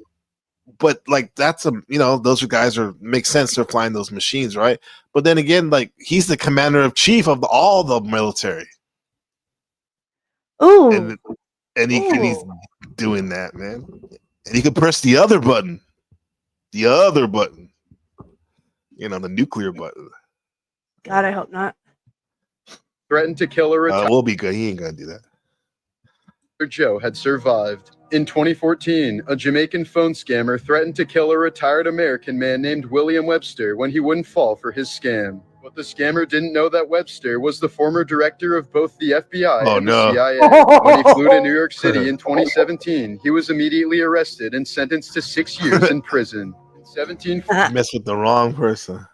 B: But like that's those are guys make sense. They're flying those machines, right? But then again, like he's the commander of chief of all the military.
F: Ooh.
B: And he's doing that, man. And he could press the other button. The other button. The nuclear button.
F: God, I hope not.
C: threatened to kill her.
B: We'll be good. He ain't gonna do that.
C: Joe had survived. In 2014, a Jamaican phone scammer threatened to kill a retired American man named William Webster when he wouldn't fall for his scam. But the scammer didn't know that Webster was the former director of both the FBI and the CIA. When he flew to New York City in 2017, he was immediately arrested and sentenced to 6 years in prison. In
B: You messed with the wrong person.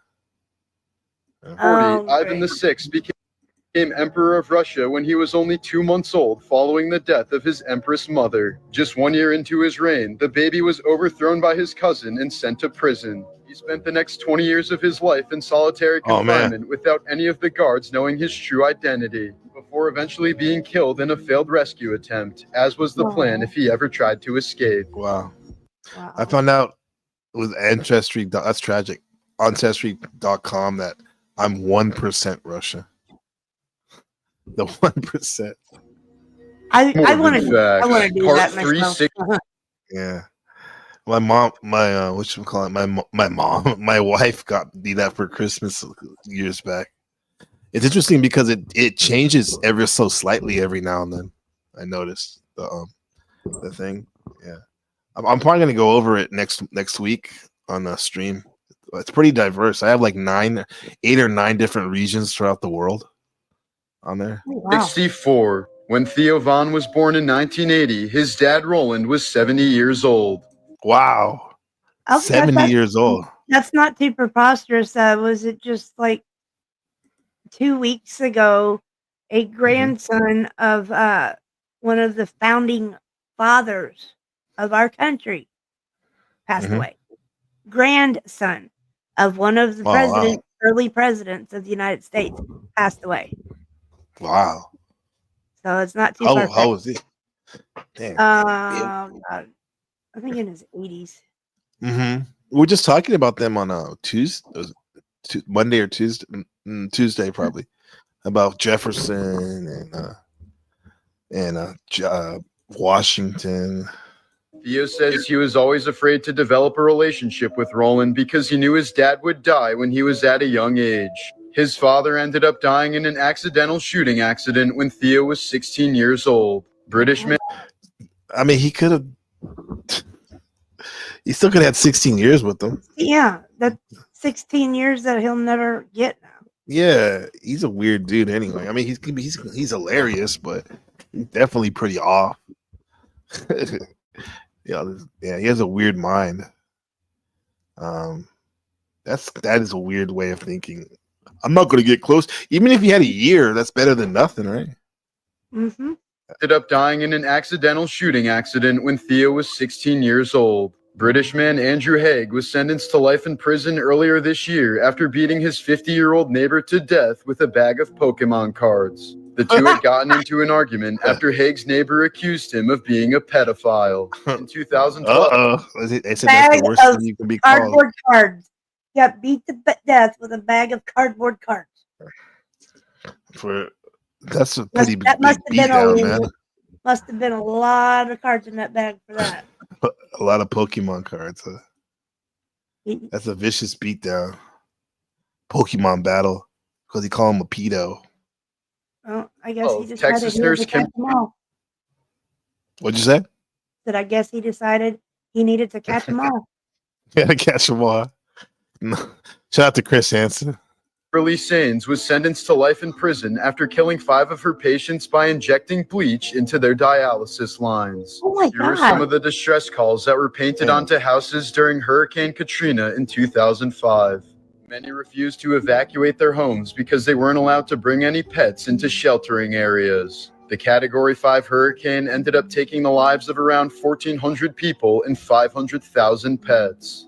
C: 1740, Ivan VI became Emperor of Russia when he was only 2 months old following the death of his Empress mother. Just 1 year into his reign, the baby was overthrown by his cousin and sent to prison. He spent the next 20 years of his life in solitary confinement without any of the guards knowing his true identity, before eventually being killed in a failed rescue attempt, as was the plan if he ever tried to escape.
B: Wow. I found out with Ancestry, that's tragic, Ancestry.com, that I'm 1% Russia. The 1%.
F: I want to do that myself.
B: Yeah. My mom, my my wife got me that for Christmas years back. It's interesting because it changes ever so slightly every now and then. I noticed the thing. Yeah. I'm probably gonna go over it next week on the stream. It's pretty diverse. I have like 8 or 9 different regions throughout the world on there.
F: Oh, wow.
C: 64. When Theo Von was born in 1980, his dad Roland was 70 years old.
B: Wow. 70 years old.
F: That's not too preposterous. Was it just like 2 weeks ago, a grandson of one of the founding fathers of our country passed away. Grandson of one of the early presidents of the United States passed away.
B: Wow.
F: So it's not too far.
B: How was he? Damn.
F: God. I think in his 80s.
B: We were just talking about them on Tuesday, Monday or Tuesday probably, about Jefferson and Washington.
C: Theo says he was always afraid to develop a relationship with Roland because he knew his dad would die when he was at a young age. His father ended up dying in an accidental shooting accident when Theo was 16 years old. British man.
B: I mean, he could have. He still could have had 16 years with them.
F: Yeah, that's 16 years that he'll never get now.
B: Yeah, he's a weird dude anyway. I mean, he's hilarious, but he's definitely pretty off. Yeah, he has a weird mind. That is a weird way of thinking. I'm not going to get close. Even if you had a year, that's better than nothing, right?
F: Mm-hmm.
C: Ended up dying in an accidental shooting accident when Theo was 16 years old. British man Andrew Haig was sentenced to life in prison earlier this year after beating his 50-year-old neighbor to death with a bag of Pokemon cards. The two had gotten into an argument after Haig's neighbor accused him of being a pedophile. In 2012,
B: They said that's the worst thing you can be called.
F: Cardboard cards. Got beat to death with a bag of cardboard cards.
B: That's a pretty
F: That
B: big beat down, man.
F: Must have been a lot of cards in that bag for that.
B: A lot of Pokemon cards. That's a vicious beatdown. Pokemon battle. Because he called him a pedo.
F: Well, I guess he decided
C: Texas
F: he
C: nurse
F: needed to catch them all.
B: What'd you say?
F: That I guess he decided he needed to catch them all.
B: Yeah, to catch them all. Shout out to Chris Hansen.
C: Beverly Sains was sentenced to life in prison after killing 5 of her patients by injecting bleach into their dialysis lines.
F: Oh my
C: Here are some of the distress calls that were painted onto houses during Hurricane Katrina in 2005. Many refused to evacuate their homes because they weren't allowed to bring any pets into sheltering areas. The Category 5 hurricane ended up taking the lives of around 1,400 people and 500,000 pets.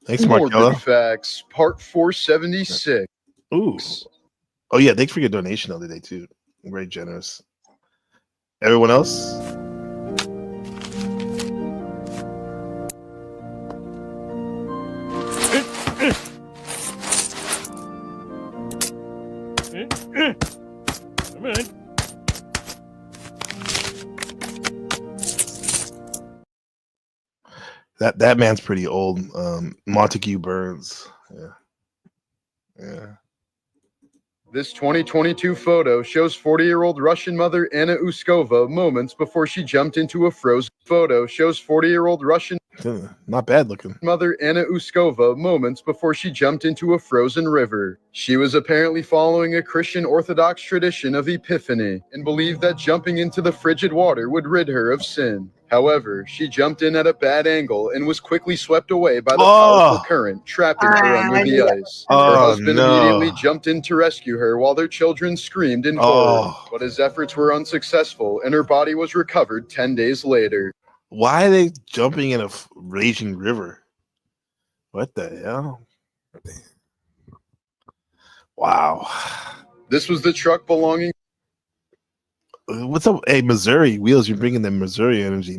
B: Thanks, Marcella.
C: Morbid Facts, Part 476.
B: Ooh. Oh, yeah. Thanks for your donation the other day, too. Very generous. Everyone else?
G: Come on.
B: That man's pretty old. Montague Burns. Yeah.
C: This 2022 photo shows 40-year-old Russian mother Anna Uskova moments before she jumped into a frozen photo shows 40-year-old Russian
B: Not bad looking.
C: mother Anna Uskova moments before she jumped into a frozen river. She was apparently following a Christian Orthodox tradition of Epiphany and believed that jumping into the frigid water would rid her of sin. However, she jumped in at a bad angle and was quickly swept away by the powerful current, trapping her under the ice. Her husband immediately jumped in to rescue her while their children screamed in horror, but his efforts were unsuccessful and her body was recovered 10 days later.
B: Why are they jumping in a raging river? What the hell? Wow.
C: This was the truck belonging
B: What's up? Hey, Missouri Wheels, you're bringing the Missouri energy.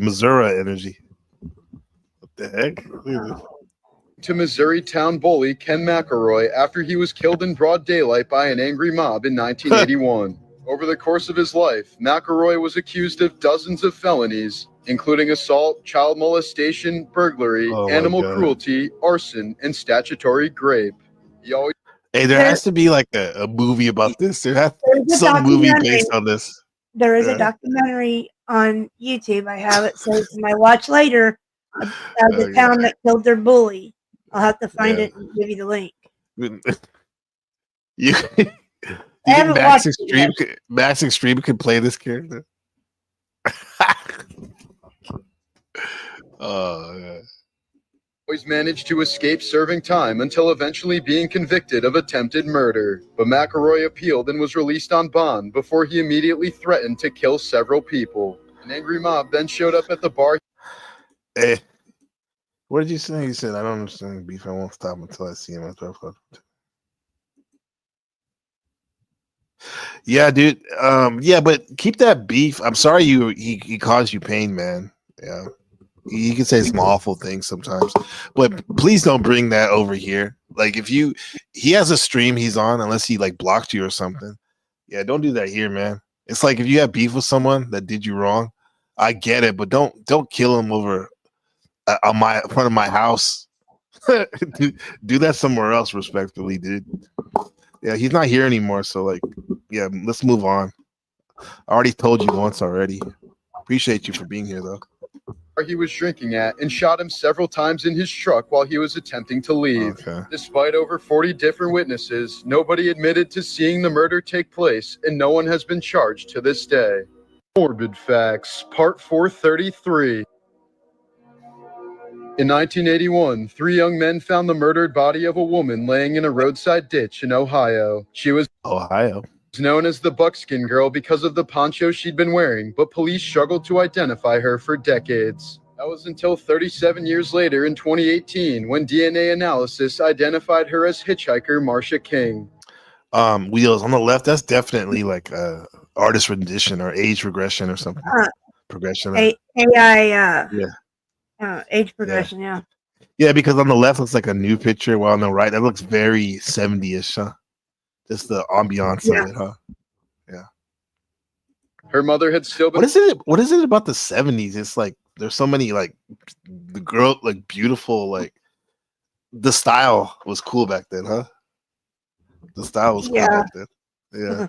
B: What the heck?
C: to Missouri town bully Ken McElroy after he was killed in broad daylight by an angry mob in 1981. Over the course of his life, McElroy was accused of dozens of felonies, including assault, child molestation, burglary, animal cruelty, arson, and statutory grape.
B: Hey, there has to be like a movie about this. There has some movie based on this.
F: There is a documentary on YouTube. I have it saved to my watch later about the town that killed their bully. I'll have to find it and give you the link.
B: You think Max Extreme could play this character? Oh, yeah.
C: Always managed to escape serving time until eventually being convicted of attempted murder. But McElroy appealed and was released on bond before he immediately threatened to kill several people. An angry mob then showed up at the bar.
B: Hey, what did you say? He said, I don't understand the beef. I won't stop until I see him. Yeah, dude. Yeah, but keep that beef. I'm sorry he caused you pain, man. Yeah. He can say some awful things sometimes, but please don't bring that over here. Like he has a stream he's on, unless he like blocked you or something. Yeah, don't do that here, man. It's like if you have beef with someone that did you wrong, I get it, but don't kill him over on front of my house. do that somewhere else, respectfully, dude. Yeah, he's not here anymore, so like, yeah, let's move on. I already told you once already. Appreciate you for being here, though.
C: He was drinking at and shot him several times in his truck while he was attempting to leave.
B: Okay.
C: Despite over 40 different witnesses, nobody admitted to seeing the murder take place, and no one has been charged to this day. Morbid Facts, Part 433. In 1981, 3 young men found the murdered body of a woman laying in a roadside ditch in Ohio. She was
B: Ohio.
C: known as the Buckskin Girl because of the poncho she'd been wearing, but police struggled to identify her for decades. That was until 37 years later in 2018 when DNA analysis identified her as hitchhiker Marcia King.
B: Wheels on the left, that's definitely like artist rendition or age regression or something. Progression.
F: AI,
B: Yeah.
F: age progression, yeah.
B: Yeah, because on the left looks like a new picture, while on the right that looks very 70-ish, huh? Just the ambiance of it, huh? Yeah.
C: Her mother had still been.
B: What is it about the 70s? It's like there's so many like the girl, like beautiful, like the style was cool back then, huh? The style was cool back then. Yeah.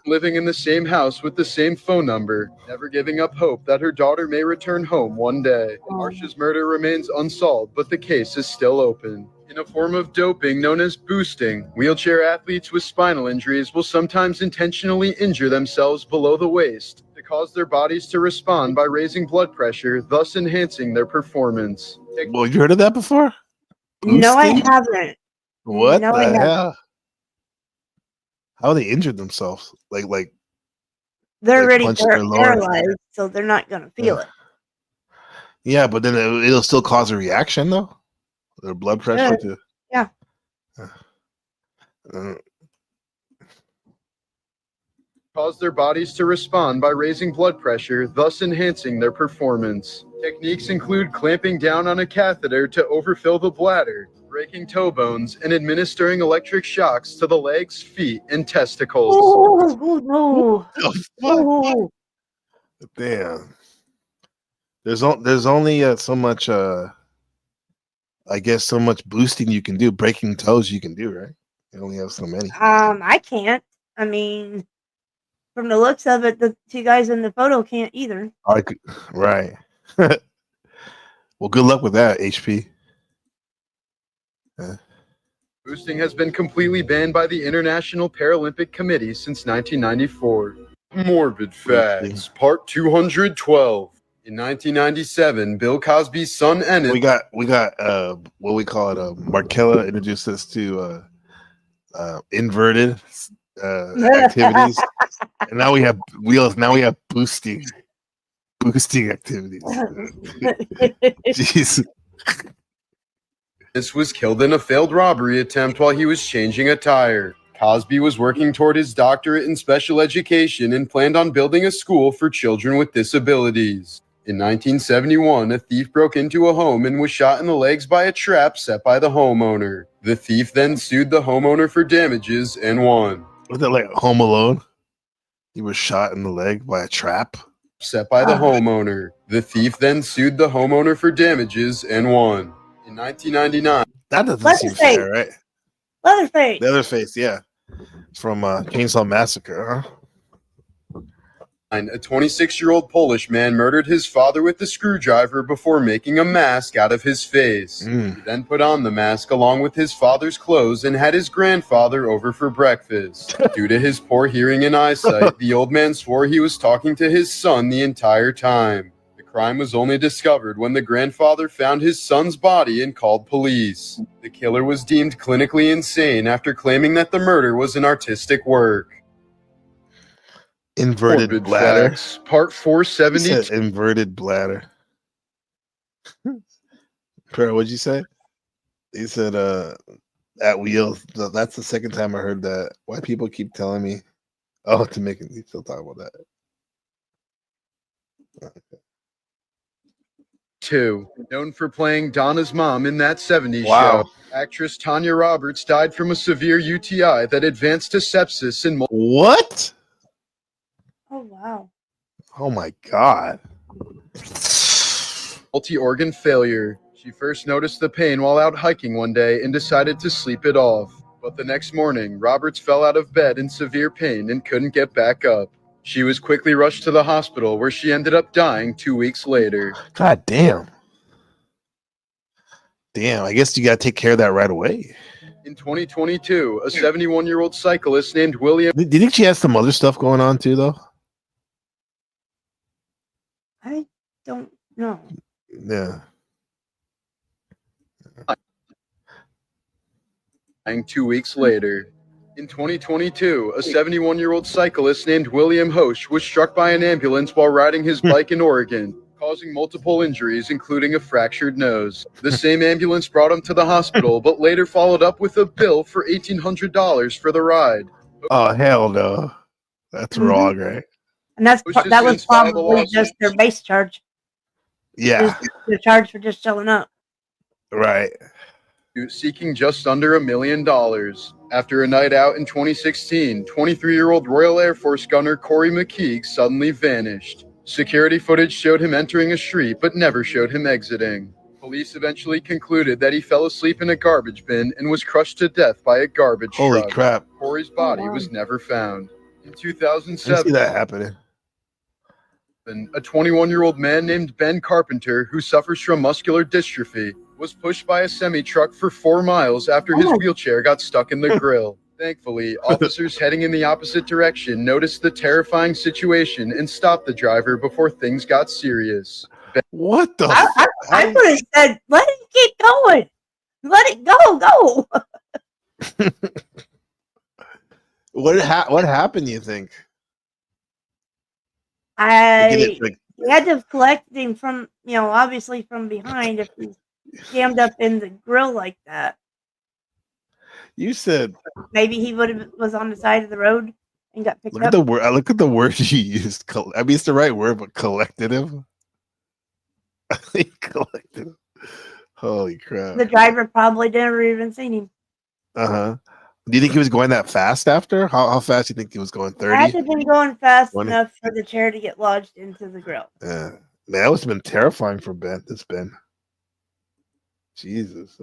C: Living in the same house with the same phone number, never giving up hope that her daughter may return home one day. Marcia's murder remains unsolved, but the case is still open. In a form of doping known as boosting, wheelchair athletes with spinal injuries will sometimes intentionally injure themselves below the waist to cause their bodies to respond by raising blood pressure, thus enhancing their performance.
B: Well, you heard of that before?
F: No, I
B: Boosting?
F: haven't.
B: What
F: No,
B: the
F: I haven't.
B: hell? How they injured themselves? Like
F: They're
B: like
F: already
B: punched their lower.
F: paralyzed, so they're not going to feel it.
B: Yeah, but then it'll still cause a reaction though. Their blood pressure to.
F: Yeah.
C: Cause their bodies to respond by raising blood pressure, thus enhancing their performance. Techniques include clamping down on a catheter to overfill the bladder, breaking toe bones, and administering electric shocks to the legs, feet, and testicles.
F: Oh, no. Oh.
B: Damn. There's only so much I guess so much boosting you can do, breaking toes you can do, right? You only have so many.
F: I can't. I mean, from the looks of it, the 2 guys in the photo can't either.
B: Right. Well, good luck with that, HP.
C: Boosting has been completely banned by the International Paralympic Committee since 1994. Morbid Facts, Part 212. In 1997, Bill Cosby's son Ennis.
B: We got what we call it. Markella introduced us to inverted activities, and now we have wheels. Now we have boosting activities. Jeez.
C: This was killed in a failed robbery attempt while he was changing a tire. Cosby was working toward his doctorate in special education and planned on building a school for children with disabilities. In 1971, a thief broke into a home and was shot in the legs by a trap set by the homeowner. The thief then sued the homeowner for damages and won.
B: Was that like Home Alone? He was shot in the leg by a trap
C: set by the homeowner. The thief then sued the homeowner for damages and won. In 1999,
B: that doesn't seem fair, right?
F: Leatherface.
B: Leatherface, yeah, from Chainsaw Massacre, huh?
C: A 26-year-old Polish man murdered his father with a screwdriver before making a mask out of his face. He then put on the mask along with his father's clothes and had his grandfather over for breakfast. Due to his poor hearing and eyesight, the old man swore he was talking to his son the entire time. The crime was only discovered when the grandfather found his son's body and called police. The killer was deemed clinically insane after claiming that the murder was an artistic work.
B: Inverted
C: Morbid
B: bladder.
C: Facts, Part 472.
B: Inverted bladder. Pearl, what'd you say? He said at wheels. That's the second time I heard that. Why people keep telling me, oh, to make it, still talk about that.
C: 2. Known for playing Donna's mom in That 70s Show, actress Tanya Roberts died from a severe UTI that advanced to sepsis in
B: What?
F: Oh, wow.
B: Oh my God.
C: multi-organ failure. She first noticed the pain while out hiking one day and decided to sleep it off. But the next morning, Roberts fell out of bed in severe pain and couldn't get back up. She was quickly rushed to the hospital where she ended up dying 2 weeks later.
B: God damn. Damn, I guess you got to take care of that right away.
C: In 2022, a 71-year-old cyclist named William...
B: Do you think she has some other stuff going on too, though?
F: I don't know.
B: Yeah.
C: 2 weeks later. In 2022, a 71-year-old cyclist named William Hosch was struck by an ambulance while riding his bike in Oregon, causing multiple injuries, including a fractured nose. The same ambulance brought him to the hospital, but later followed up with a bill for $1,800 for the ride.
B: Oh hell no, that's
F: Mhm.
B: wrong, right?
F: And that
C: Hosch has
F: was
C: since filed a
F: probably just their
C: lawsuit.
F: base charge.
B: Yeah,
F: Just the charge for just showing up.
B: right.
C: Seeking just under $1 million. After a night out in 2016, 23-year-old Royal Air Force gunner Corey McKeague suddenly vanished. Security footage showed him entering a street, but never showed him exiting. Police eventually concluded that he fell asleep in a garbage bin and was crushed to death by a garbage
B: Holy
C: truck.
B: crap!
C: Corey's body
F: wow.
C: was never found. In
B: I see
C: 2007,
B: that happening.
C: a 21-year-old man named Ben Carpenter, who suffers from muscular dystrophy, was pushed by a semi-truck for 4 miles after his
F: Oh.
C: wheelchair got stuck in the grill. Thankfully, officers heading in the opposite direction noticed the terrifying situation and stopped the driver before things got serious.
B: What the?
F: I would have said, let it keep going. Let it go.
B: What happened? You think?
F: He had to have collected him from, obviously from behind if he's jammed up in the grill like that.
B: You said.
F: Maybe he was on the side of the road and got picked
B: Look
F: up.
B: at the word. Look at the word you used. I mean, it's the right word, but collective. Collective. Holy crap!
F: The driver probably never even seen him.
B: Do you think he was going that fast after? How fast do you think he was going? 30?
F: Had to have been going fast
B: 20?
F: enough for the chair to get lodged into the grill.
B: Yeah, man, that must have been terrifying for Ben. Jesus.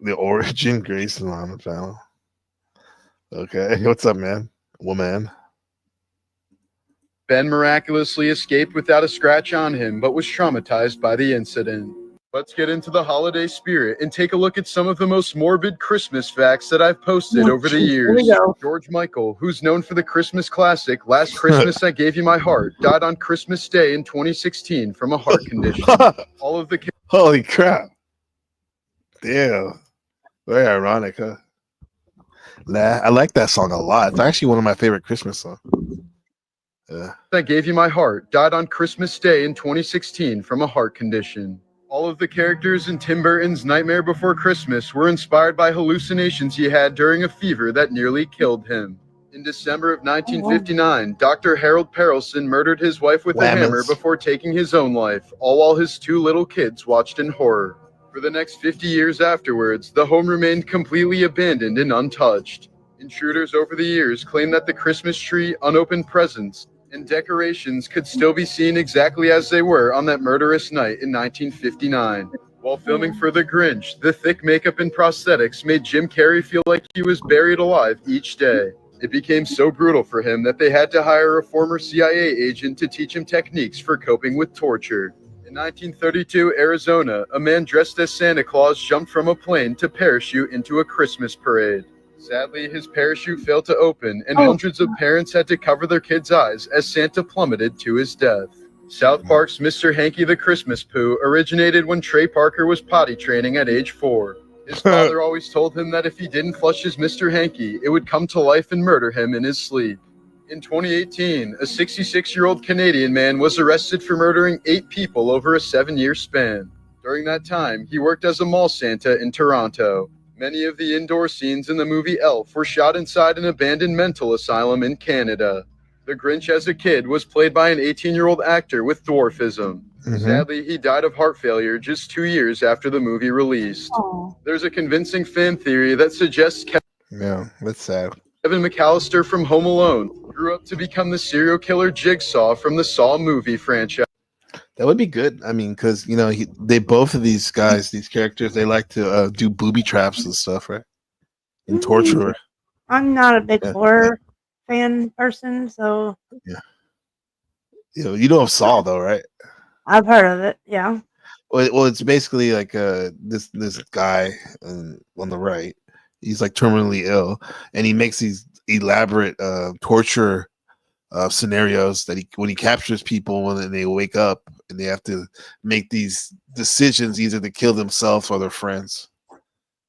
B: The origin, Grace and on the panel. Okay, what's up, man? Woman.
C: Ben miraculously escaped without a scratch on him, but was traumatized by the incident. Let's get into the holiday spirit and take a look at some of the most morbid Christmas facts that I've posted over the
F: Here we
C: years.
F: go.
C: George Michael, who's known for the Christmas classic Last Christmas I Gave You My Heart, died on Christmas Day in 2016 from a heart condition. All of the
B: Holy crap. Damn. Very ironic, huh? Nah, I like that song a lot. It's actually one of my favorite Christmas songs. Yeah.
C: I Gave You My Heart died on Christmas Day in 2016 from a heart condition. All of the characters in Tim Burton's Nightmare Before Christmas were inspired by hallucinations he had during a fever that nearly killed him. In December of 1959, Dr. Harold Perelson murdered his wife with a hammer before taking his own life, all while his 2 little kids watched in horror. For the next 50 years afterwards, the home remained completely abandoned and untouched. Intruders over the years claim that the Christmas tree, unopened presents, and decorations could still be seen exactly as they were on that murderous night in 1959. While filming for The Grinch, the thick makeup and prosthetics made Jim Carrey feel like he was buried alive each day. It became so brutal for him that they had to hire a former CIA agent to teach him techniques for coping with torture. In 1932, Arizona, a man dressed as Santa Claus jumped from a plane to parachute into a Christmas parade. Sadly, his parachute failed to open, and hundreds of parents had to cover their kids' eyes as Santa plummeted to his death. South Park's Mr. Hanky the Christmas Pooh originated when Trey Parker was potty training at age 4. His father always told him that if he didn't flush his Mr. Hanky, it would come to life and murder him in his sleep. In 2018, a 66-year-old Canadian man was arrested for murdering 8 people over a 7-year span. During that time, he worked as a mall Santa in Toronto. Many of the indoor scenes in the movie Elf were shot inside an abandoned mental asylum in Canada. The Grinch as a kid was played by an 18-year-old actor with dwarfism. Sadly, he died of heart failure just 2 years after the movie released. There's a convincing fan theory that suggests
B: Yeah, that's sad.
C: Kevin McAllister from Home Alone grew up to become the serial killer Jigsaw from the Saw movie franchise.
B: That would be good. I mean, because they both of these guys, these characters, they like to do booby traps and stuff, right? And torture.
F: I'm not a big horror fan person, so
B: yeah. You know of Saw though, right?
F: I've heard of it. Yeah.
B: Well, it's basically like this guy on the right. He's like terminally ill, and he makes these elaborate torture scenarios that when he captures people when they wake up and they have to make these decisions either to kill themselves or their friends.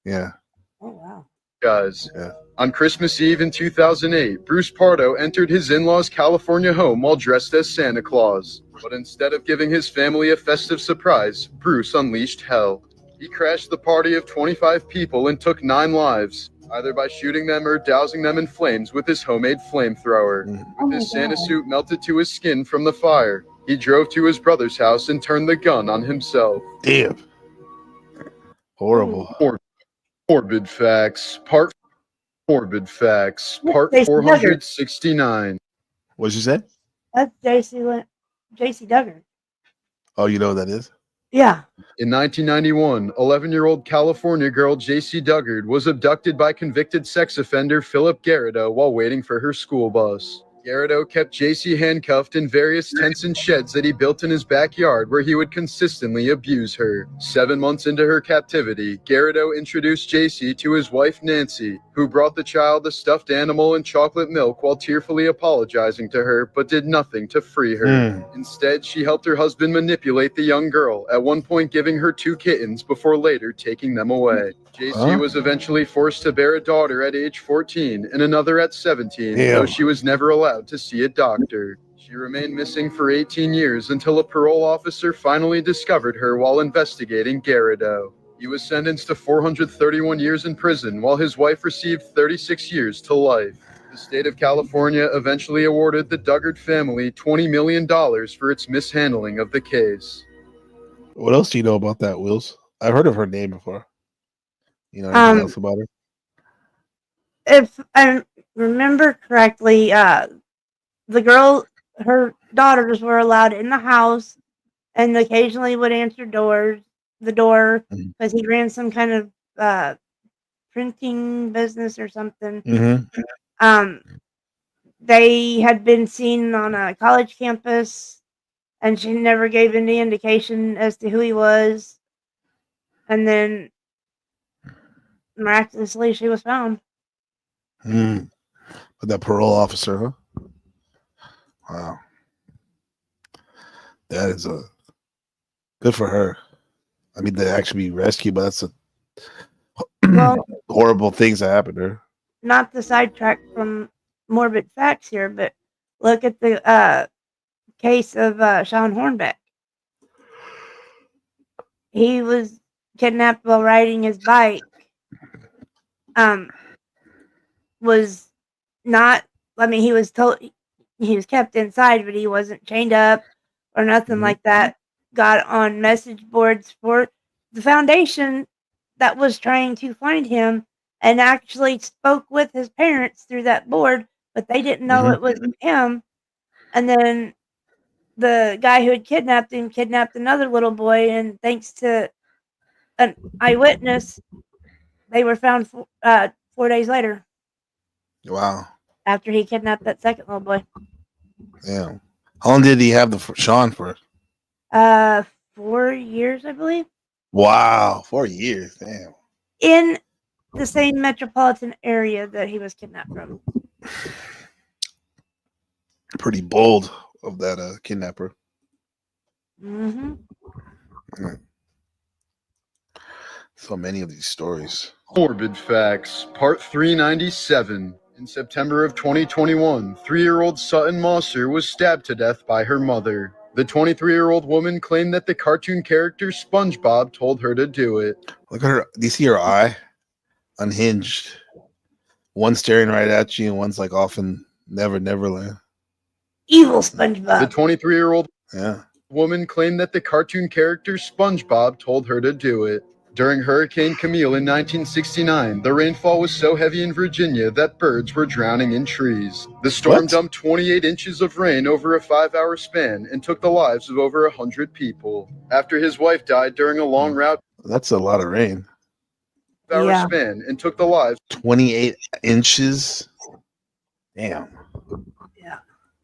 B: Yeah.
F: Oh wow.
C: Guys.
B: Yeah.
C: On Christmas Eve in 2008, Bruce Pardo entered his in-laws' California home while dressed as Santa Claus. But instead of giving his family a festive surprise, Bruce unleashed hell. He crashed the party of 25 people and took 9 lives, either by shooting them or dousing them in flames with his homemade flamethrower.
F: Oh
C: With
F: my
C: his Santa
F: God.
C: suit melted to his skin from the fire, he drove to his brother's house and turned the gun on himself.
B: Damn. Horrible.
C: Morbid Facts, Part Morbid Facts, Part
F: J.C. Duggar.
C: 469.
B: What'd you say?
F: That's J.C. Duggar.
B: Oh, you know what that is?
F: Yeah.
C: In 1991, 11-year-old California girl J.C. Duggard was abducted by convicted sex offender Philip Garrido while waiting for her school bus. Garrido kept J.C. handcuffed in various tents and sheds that he built in his backyard where he would consistently abuse her. 7 months into her captivity, Garrido introduced J.C. to his wife Nancy, who brought the child a stuffed animal and chocolate milk while tearfully apologizing to her, but did nothing to free her. Instead, she helped her husband manipulate the young girl, at one point giving her 2 kittens before later taking them away. J.C. was eventually forced to bear a daughter at age 14 and another at 17, though
B: Damn.
C: she was never allowed to see a doctor. She remained missing for 18 years until a parole officer finally discovered her while investigating Garrido. He was sentenced to 431 years in prison, while his wife received 36 years to life. The state of California eventually awarded the Duggard family $20 million for its mishandling of the case.
B: What else do you know about that, Wills? I've heard of her name before. You know anything else about her?
F: If I remember correctly, the girl, her daughters were allowed in the house and occasionally would answer the door,
B: Mhm.
F: because he ran some kind of printing business or something.
B: Mm-hmm.
F: They had been seen on a college campus, and she never gave any indication as to who he was. And then miraculously, she was found.
B: But that parole officer, huh? Wow. That is good for her. I mean, to actually be rescued, but that's
F: Well,
B: horrible things that happened to her.
F: not to sidetrack from morbid facts here, but look at the case of Sean Hornbeck. He was kidnapped while riding his bike. Was not. I mean, he was told he was kept inside, but he wasn't chained up or nothing like that. Got on message boards for the foundation that was trying to find him, and actually spoke with his parents through that board, but they didn't know it was him. And then the guy who had kidnapped him kidnapped another little boy, and thanks to an eyewitness, they were found 4 days later
B: Wow.
F: after he kidnapped that second little boy.
B: Damn. How long did he have the Sean for?
F: 4 years, I believe,
B: Wow. 4 years. Damn.
F: in the same metropolitan area that he was kidnapped from.
B: Pretty bold of that kidnapper.
F: Mm-hmm.
B: So many of these stories.
C: Morbid Facts, Part 397. In September of 2021, 3-year-old Sutton Mosser was stabbed to death by her mother. The 23-year-old woman claimed that the cartoon character SpongeBob told her to do it.
B: Look at her. Do you see her eye? Unhinged. One staring right at you, and one's like off in Neverland.
F: Evil
C: The
F: SpongeBob.
C: 23-year-old
B: Yeah.
C: woman claimed that the cartoon character SpongeBob told her to do it. During Hurricane Camille in 1969, the rainfall was so heavy in Virginia that birds were drowning in trees. The storm
B: What?
C: dumped 28 inches of rain over a 5-hour span and took the lives of over 100 people. After his wife died during a long route
B: That's a lot of rain.
F: Yeah.
C: span and took the lives
B: 28 inches. Damn.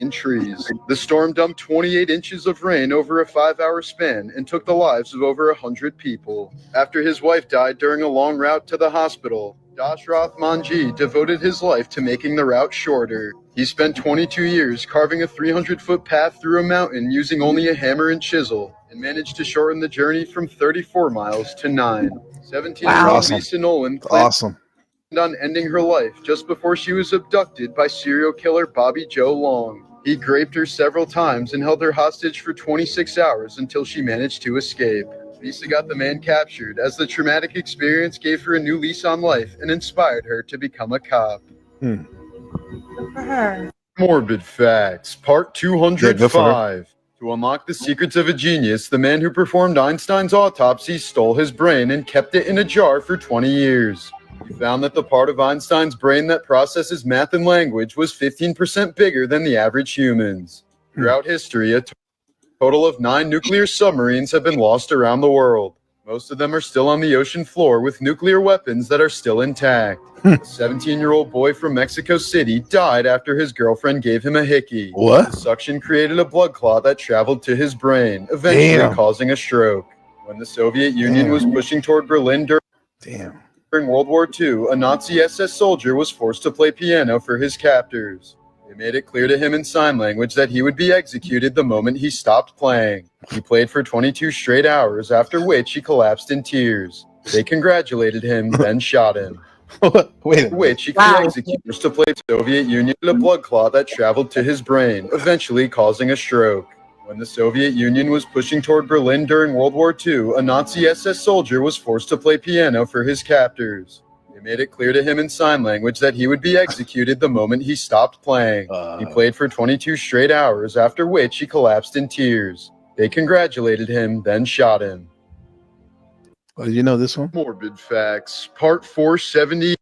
C: in trees. The storm dumped 28 inches of rain over a 5-hour span and took the lives of over 100 people. After his wife died during a long route to the hospital, Dashrath Manji devoted his life to making the route shorter. He spent 22 years carving a 300-foot path through a mountain using only a hammer and chisel, and managed to shorten the journey from 34 miles to 9. 17-year-old
B: Awesome.
C: Lisa Nolan claimed
B: Awesome.
C: on ending her life just before she was abducted by serial killer Bobby Joe Long. He raped her several times and held her hostage for 26 hours until she managed to escape. Lisa got the man captured as the traumatic experience gave her a new lease on life and inspired her to become a cop.
F: Good for her.
C: Morbid Facts, Part
B: Yeah, go for
C: 205. To unlock the secrets of a genius, the man who performed Einstein's autopsy stole his brain and kept it in a jar for 20 years. He found that the part of Einstein's brain that processes math and language was 15% bigger than the average human's. Throughout history, a total of 9 nuclear submarines have been lost around the world. Most of them are still on the ocean floor with nuclear weapons that are still intact. A 17-year-old boy from Mexico City died after his girlfriend gave him a hickey.
B: What?
C: The suction created a blood clot that traveled to his brain, eventually
B: Damn.
C: causing a stroke. When the Soviet Union was pushing toward Berlin
B: Damn.
C: during World War II, a Nazi SS soldier was forced to play piano for his captors. They made it clear to him in sign language that he would be executed the moment he stopped playing. He played for 22 straight hours, after which he collapsed in tears. They congratulated him, then shot him.
B: Wait a minute.
C: Which he
F: Wow.
C: could execute to play the Soviet Union a blood clot that traveled to his brain, eventually causing a stroke. When the Soviet Union was pushing toward Berlin during World War II, a Nazi SS soldier was forced to play piano for his captors. They made it clear to him in sign language that he would be executed the moment he stopped playing. He played for 22 straight hours, after which he collapsed in tears. They congratulated him, then shot him.
B: Did you know this one?
C: Morbid Facts, Part 470.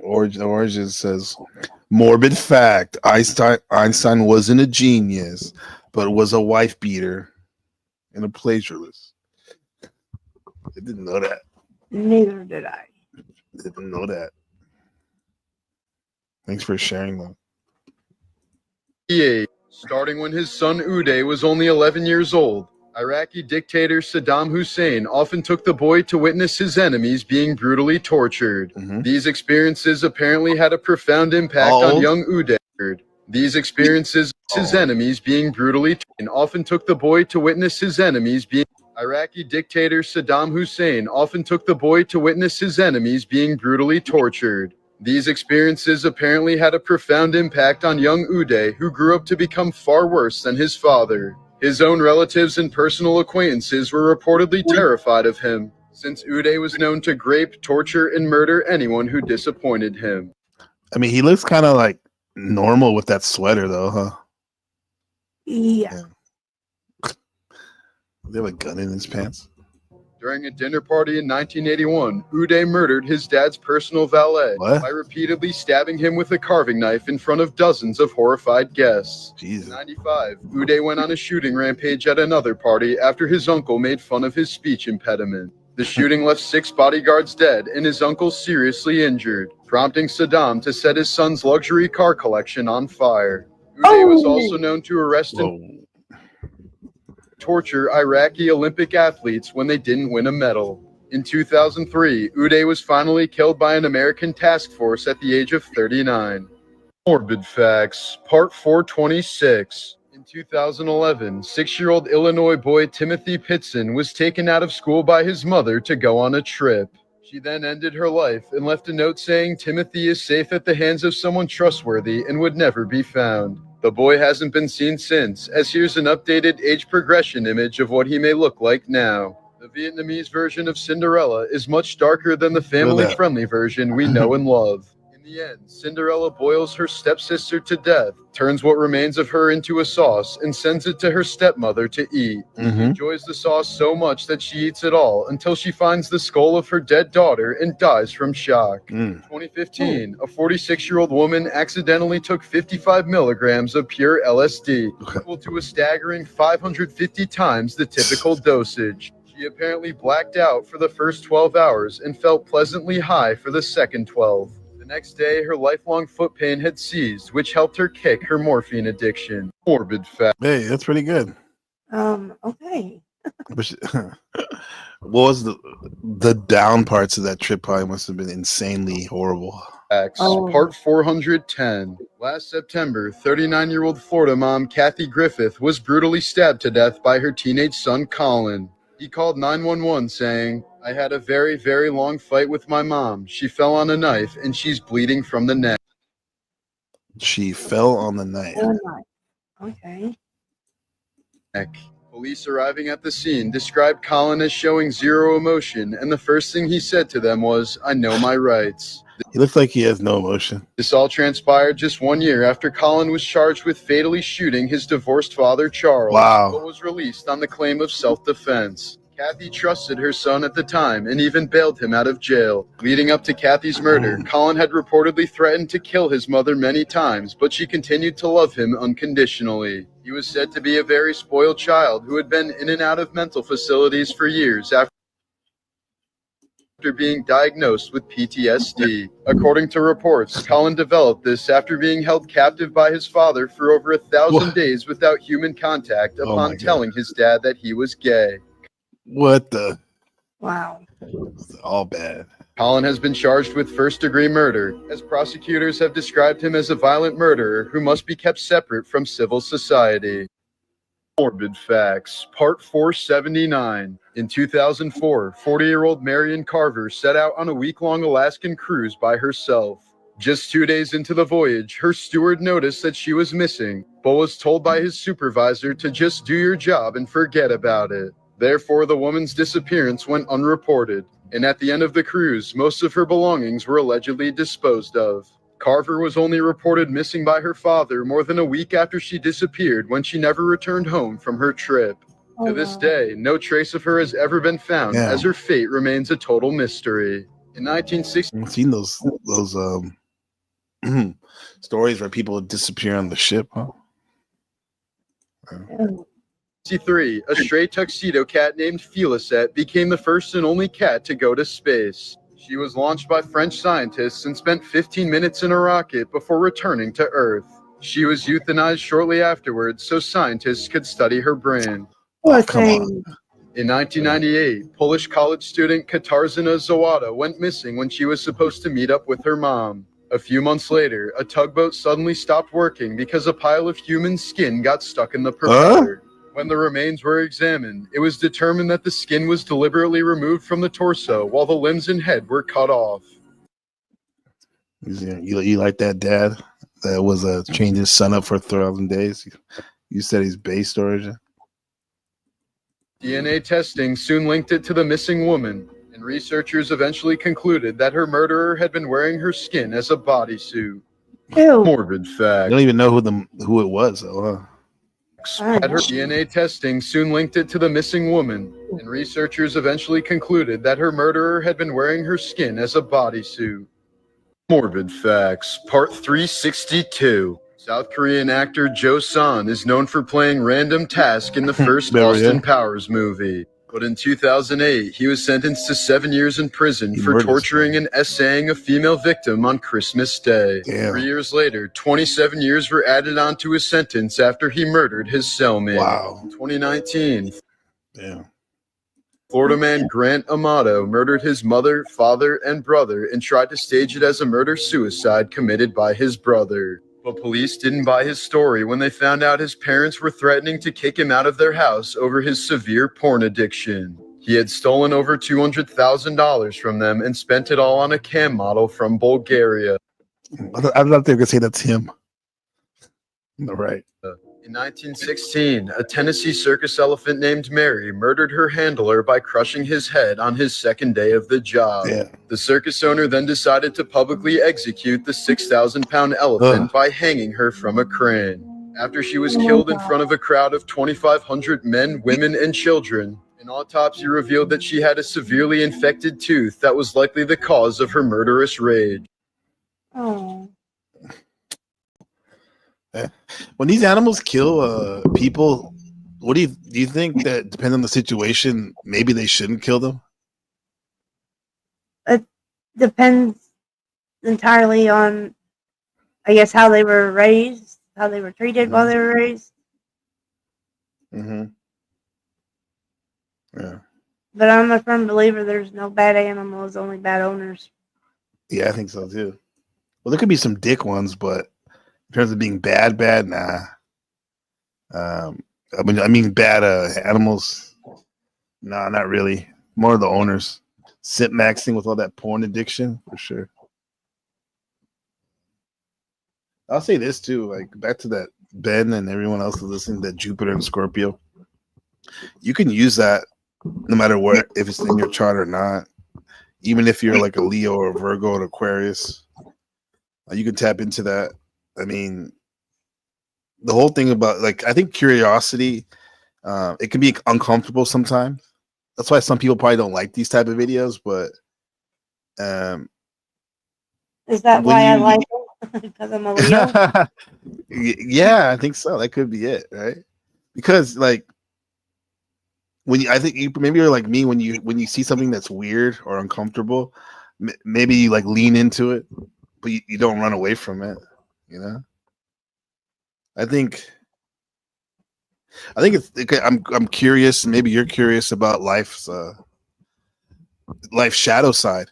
B: Origin says, morbid fact: Einstein wasn't a genius, but was a wife beater and a plagiarist. I didn't know that.
F: Neither did I.
B: Didn't know that. Thanks for sharing that.
C: Starting when his son Uday was only 11 years old, Iraqi dictator Saddam Hussein often took the boy to witness his enemies being brutally tortured.
B: Mhm.
C: These experiences apparently had a profound impact
B: How
C: on
B: old?
C: young Uday. These experiences, his enemies being brutally tortured, often took the boy to witness his enemies being. Iraqi dictator Saddam Hussein often took the boy to witness his enemies being brutally tortured. These experiences apparently had a profound impact on young Uday, who grew up to become far worse than his father. His own relatives and personal acquaintances were reportedly terrified of him, since Uday was known to rape, torture, and murder anyone who disappointed him.
B: I mean, he looks kind of like normal with that sweater, though, huh?
F: Yeah.
B: Does he have a gun in his pants?
C: During a dinner party in 1981, Uday murdered his dad's personal valet
B: What?
C: by repeatedly stabbing him with a carving knife in front of dozens of horrified guests. In
B: Jesus.
C: 1995, Uday went on a shooting rampage at another party after his uncle made fun of his speech impediment. The shooting left 6 bodyguards dead and his uncle seriously injured, prompting Saddam to set his son's luxury car collection on fire. Uday was also known to arrest and
B: Whoa.
C: torture Iraqi Olympic athletes when they didn't win a medal. In 2003, Uday was finally killed by an American task force at the age of 39. Morbid Facts, Part 426. In 2011, 6-year-old Illinois boy Timothy Pitson was taken out of school by his mother to go on a trip. She then ended her life and left a note saying Timothy is safe at the hands of someone trustworthy and would never be found. The boy hasn't been seen since, as here's an updated age progression image of what he may look like now. The Vietnamese version of Cinderella is much darker than the family-friendly version we know and love. In the end, Cinderella boils her stepsister to death, turns what remains of her into a sauce, and sends it to her stepmother to eat. She enjoys the sauce so much that she eats it all until she finds the skull of her dead daughter and dies from shock. In 2015, a 46-year-old woman accidentally took 55 milligrams of pure LSD, equal to a staggering 550 times the typical dosage. She apparently blacked out for the first 12 hours and felt pleasantly high for the second 12. The next day, her lifelong foot pain had ceased, which helped her kick her morphine addiction. Morbid Fact.
B: Hey, that's pretty good.
F: Okay.
B: But what was the down parts of that trip? Probably must have been insanely horrible.
C: Part 410. Last September, 39-year-old Florida mom Kathy Griffith was brutally stabbed to death by her teenage son Colin. He called 911 saying, "I had a very, very long fight with my mom. She fell on a knife and she's bleeding from the neck."
B: She fell on the knife.
F: Oh my. Okay.
C: Police arriving at the scene described Colin as showing zero emotion, and the first thing he said to them was, "I know my rights."
B: He looks like he has no emotion.
C: This all transpired just 1 year after Colin was charged with fatally shooting his divorced father, Charles,
B: Wow.
C: but was released on the claim of self-defense. Kathy trusted her son at the time and even bailed him out of jail. Leading up to Kathy's murder, Colin had reportedly threatened to kill his mother many times, but she continued to love him unconditionally. He was said to be a very spoiled child who had been in and out of mental facilities for years after being diagnosed with PTSD. According to reports, Colin developed this after being held captive by his father for over 1,000 days without human contact
B: Oh
C: upon
B: my
C: telling
B: God.
C: his dad that he was gay.
B: What the?
F: Wow.
B: All bad.
C: Colin has been charged with first-degree murder, as prosecutors have described him as a violent murderer who must be kept separate from civil society. Morbid Facts, Part 479. In 2004, 40-year-old Marion Carver set out on a week-long Alaskan cruise by herself. Just 2 days into the voyage, her steward noticed that she was missing, but was told by his supervisor to just do your job and forget about it. Therefore, the woman's disappearance went unreported, and at the end of the cruise, most of her belongings were allegedly disposed of. Carver was only reported missing by her father more than a week after she disappeared, when she never returned home from her trip.
F: Oh,
C: To this
F: wow.
C: day, no trace of her has ever been found,
B: Yeah.
C: as her fate remains a total mystery. In 1960,
B: I've seen those stories where people disappear on the ship, huh?
F: Oh,
C: 1963, a stray tuxedo cat named Felicette became the first and only cat to go to space. She was launched by French scientists and spent 15 minutes in a rocket before returning to Earth. She was euthanized shortly afterwards so scientists could study her brain.
B: Oh,
F: poor
B: come on.
F: thing.
C: In 1998, Polish college student Katarzyna Zawada went missing when she was supposed to meet up with her mom. A few months later, a tugboat suddenly stopped working because a pile of human skin got stuck in the propeller. When the remains were examined, it was determined that the skin was deliberately removed from the torso while the limbs and head were cut off.
B: You like that dad that was chained his son up for 1,000 days? You said he's based origin?
C: DNA testing soon linked it to the missing woman, and researchers eventually concluded that her murderer had been wearing her skin as a bodysuit.
F: Ew.
C: Morbid
B: I
C: fact.
B: don't even know who it was, though, huh?
C: At her DNA testing soon linked it to the missing woman, and researchers eventually concluded that her murderer had been wearing her skin as a bodysuit. Morbid Facts, Part 362. South Korean actor Jo Son is known for playing random tasks in the first
B: Remember,
C: Austin
B: yeah.
C: Powers movie. But in 2008, he was sentenced to 7 years in prison
B: He
C: for
B: murdered
C: torturing
B: someone.
C: and essaying a female victim on Christmas Day.
B: Damn.
C: 3 years later, 27 years were added onto his sentence after he murdered his cellmate.
B: Wow.
C: In 2019,
B: Damn.
C: Florida man Grant Amato murdered his mother, father, and brother and tried to stage it as a murder-suicide committed by his brother. But police didn't buy his story when they found out his parents were threatening to kick him out of their house over his severe porn addiction. He had stolen over $200,000 from them and spent it all on a cam model from Bulgaria.
B: I thought they were going to say that's him. All right.
C: In 1916, a Tennessee circus elephant named Mary murdered her handler by crushing his head on his second day of the job.
B: Yeah.
C: The circus owner then decided to publicly execute the 6,000-pound elephant by hanging her from a crane. After she was killed in front of a crowd of 2,500 men, women, and children, an autopsy revealed that she had a severely infected tooth that was likely the cause of her murderous rage.
F: Oh.
B: When these animals kill people, what do you think that depends on the situation? Maybe they shouldn't kill them.
F: It depends entirely on, I guess, how they were raised, how they were treated while they were raised.
B: Mm-hmm. Yeah.
F: But I'm a firm believer there's no bad animals, only bad owners.
B: Yeah, I think so too. Well, there could be some dick ones, but in terms of being bad, nah. I mean, bad animals. Nah, not really. More of the owners. Simp maxing with all that porn addiction, for sure. I'll say this too, like back to that Ben and everyone else is listening, that Jupiter and Scorpio. You can use that no matter what, if it's in your chart or not. Even if you're like a Leo or a Virgo or Aquarius, you can tap into that. I mean, the whole thing about, like, I think curiosity, it can be uncomfortable sometimes. That's why some people probably don't like these type of videos. But
F: Is that why I like it? Because I'm a Leo?
B: yeah, I think so. That could be it, right? Because like when you, I think you, maybe you're like me, when you see something that's weird or uncomfortable, maybe you like lean into it, but you don't run away from it. You know, I think it's. I'm curious. Maybe you're curious about life's shadow side.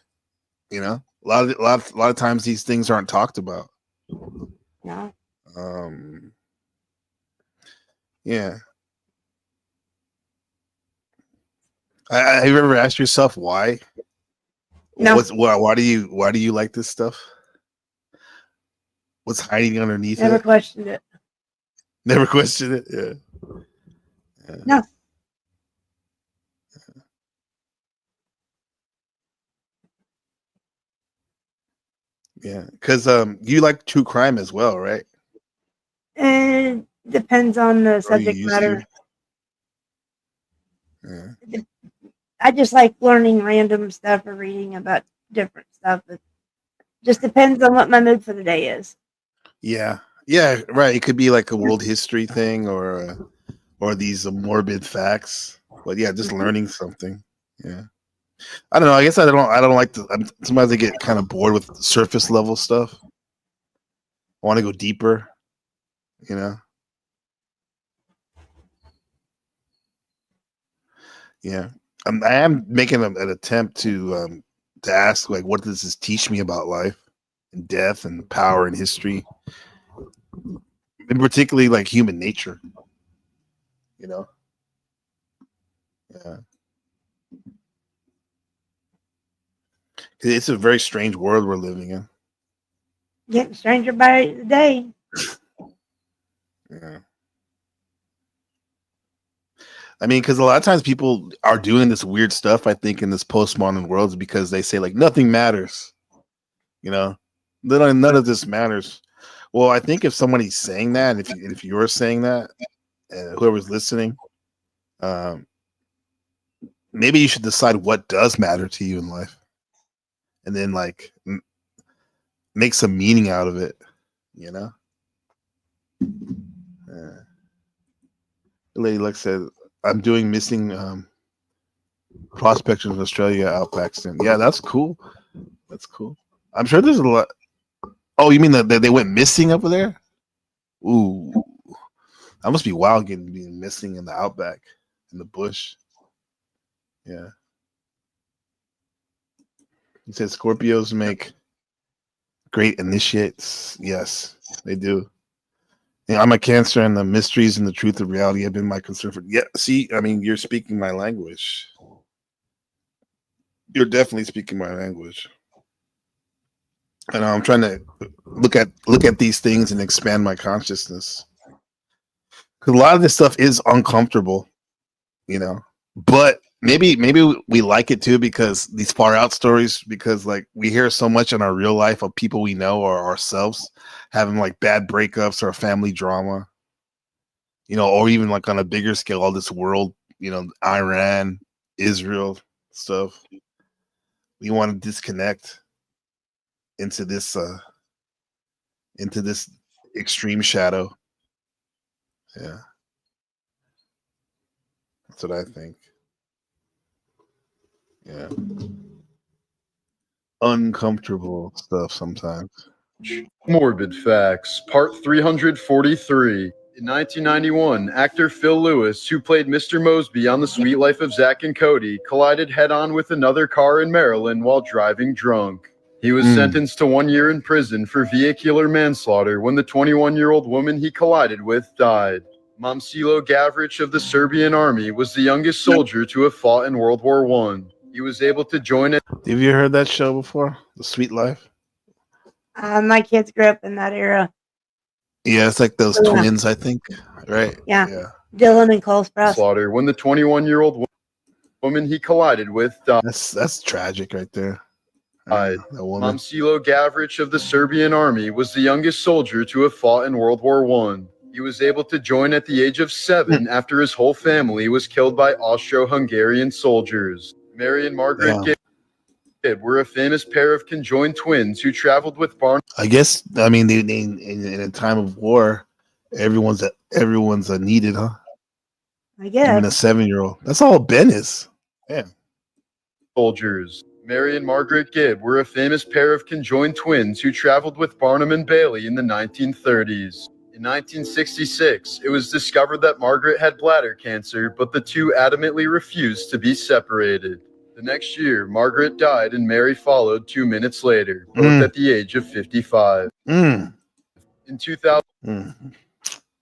B: You know, a lot of times these things aren't talked about.
F: No.
B: Yeah. Have you ever asked yourself why?
F: No.
B: Why do you like this stuff? What's hiding underneath
F: Never
B: it?
F: questioned it.
B: Never questioned it. Yeah.
F: No.
B: Yeah, because you like true crime as well, right?
F: It depends on the
B: Or you
F: subject
B: used
F: matter.
B: to?
F: I just like learning random stuff or reading about different stuff. It just depends on what my mood for the day is.
B: Yeah, right. It could be like a world history thing, or these morbid facts. But yeah, just learning something. Yeah, I don't know. I guess I don't like to. Sometimes I get kind of bored with surface level stuff. I want to go deeper. You know. Yeah, I am making an attempt to ask, like, what does this teach me about life and death and power and history, and particularly like human nature. You know. Yeah. It's a very strange world we're living in.
F: Getting stranger by the day.
B: Yeah. I mean, because a lot of times people are doing this weird stuff, I think, in this postmodern world, because they say like nothing matters. You know, none of this matters. Well, I think if somebody's saying that, and if you're saying that, and whoever's listening, um, maybe you should decide what does matter to you in life, and then like make some meaning out of it. You know. Yeah. Lady Luck said, "I'm doing missing prospectors in Australia out Paxton." Yeah, that's cool. That's cool. I'm sure there's a lot. Oh, you mean that they went missing over there? Ooh, that must be wild being missing in the outback, in the bush. Yeah. He said Scorpios make great initiates. Yes, they do. Yeah, I'm a Cancer, and the mysteries and the truth of reality have been my concern for. Yeah, see, I mean, you're speaking my language. You're definitely speaking my language. And I'm trying to look at these things and expand my consciousness. Because a lot of this stuff is uncomfortable, you know. But maybe we like it too, because these far out stories, because like we hear so much in our real life of people we know or ourselves having like bad breakups or family drama, you know, or even like on a bigger scale, all this world, you know, Iran, Israel stuff. We want to disconnect into this extreme shadow. Yeah, that's what I think. Yeah, uncomfortable stuff sometimes.
C: Morbid Facts, Part 343. In 1991, actor Phil Lewis, who played Mr. Mosby on The Sweet Life of Zack and Cody, collided head-on with another car in Maryland while driving drunk. He was sentenced to 1 year in prison for vehicular manslaughter when the 21-year-old woman he collided with died. Momcilo Gavrich of the Serbian army was the youngest soldier to have fought in World War I. He was able to join at
B: Have you heard that show before? The Sweet Life?
F: My kids grew up in that era.
B: Yeah, it's like those
F: Yeah.
B: twins, I think. Right?
F: Yeah.
B: Yeah.
F: Dylan and Cole Sprouse.
C: slaughter when the 21-year-old woman he collided with died.
B: That's tragic right there.
C: That
B: woman.
C: Momcilo Gavrich of the Serbian army was the youngest soldier to have fought in World War I. He was able to join at the age of 7 after his whole family was killed by Austro-Hungarian soldiers. Mary and Margaret Gibb were a famous pair of conjoined twins who traveled with Barnum.
B: I guess, I mean, they in a time of war, everyone's needed, huh?
F: I guess.
B: Even a 7-year-old. That's all Ben is. Yeah.
C: Soldiers. Mary and Margaret Gibb were a famous pair of conjoined twins who traveled with Barnum and Bailey in the 1930s. In 1966, it was discovered that Margaret had bladder cancer, but the two adamantly refused to be separated. The next year, Margaret died and Mary followed 2 minutes later, both at the age of 55. In 2000,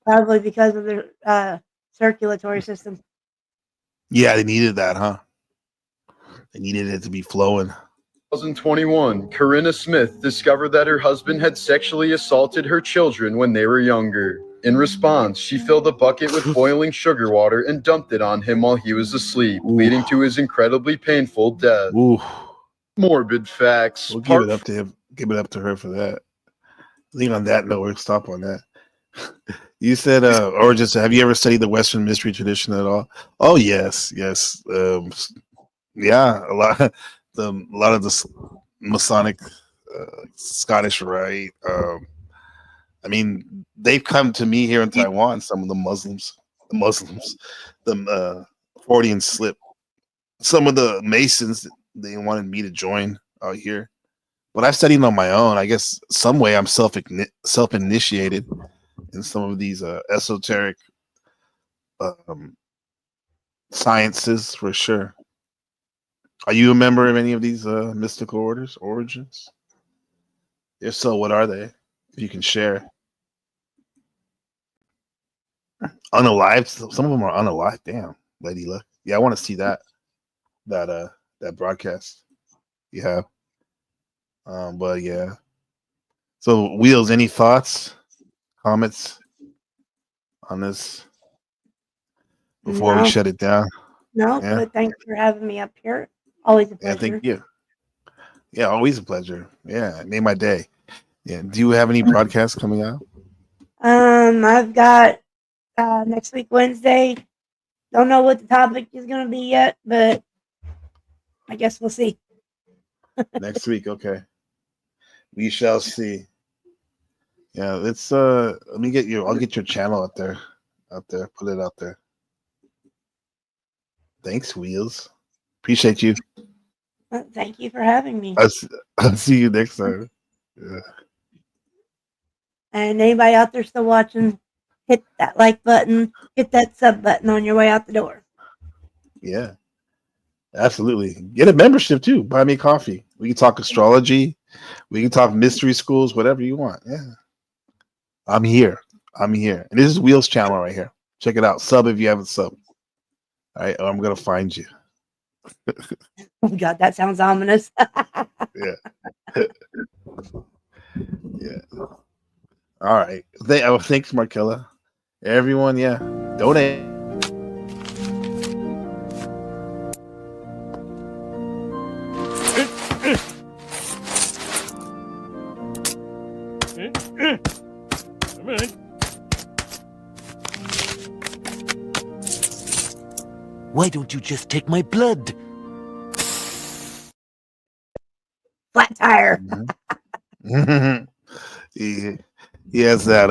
F: Probably because of their circulatory system.
B: Yeah, they needed that, huh? They needed it to be flowing.
C: 2021, Corinna Smith discovered that her husband had sexually assaulted her children when they were younger. In response, she filled a bucket with boiling sugar water and dumped it on him while he was asleep, leading to his incredibly painful death.
B: Ooh.
C: Morbid Facts.
B: We'll give it up to him. Give it up to her for that. I think on that note, we'll stop on that. You said, or just have you ever studied the Western mystery tradition at all? Oh yes. Yeah, a lot of the Masonic Scottish Rite. I mean, they've come to me here in Taiwan. Some of the Muslims, the Freudian slip. Some of the Masons, they wanted me to join out here, but I've studied on my own. I guess some way I'm self-initiated in some of these esoteric sciences for sure. Are you a member of any of these mystical origins? If so, what are they? If you can share. Unalived. Some of them are unalived. Damn, Lady Luck. Yeah, I want to see that broadcast. Yeah. But yeah. So Wheels, any thoughts, comments on this before we shut it down?
F: No,
B: Yeah.
F: but thanks for having me up here. Always a pleasure.
B: Yeah, thank you. Yeah, always a pleasure. Yeah, it made my day. Yeah. Do you have any broadcasts coming out?
F: I've got next week Wednesday. Don't know what the topic is going to be yet, but I guess we'll see.
B: Next week, okay. We shall see. Yeah, let's let me get you. I'll get your channel out there. Put it out there. Thanks, Wheels. Appreciate you.
F: Thank you for having me.
B: I'll see you next time. Yeah.
F: And anybody out there still watching, hit that like button, hit that sub button on your way out the door.
B: Yeah, absolutely. Get a membership too. Buy me coffee. We can talk astrology. We can talk mystery schools, whatever you want. Yeah. I'm here. And this is Wheels channel right here. Check it out. Sub if you haven't subbed. All right. Or I'm going to find you.
F: Oh, God, that sounds ominous.
B: Yeah. Yeah. All right. Thanks, Markella. Everyone, yeah. Donate.
D: Why don't you just take my blood?
F: Flat tire.
B: He has that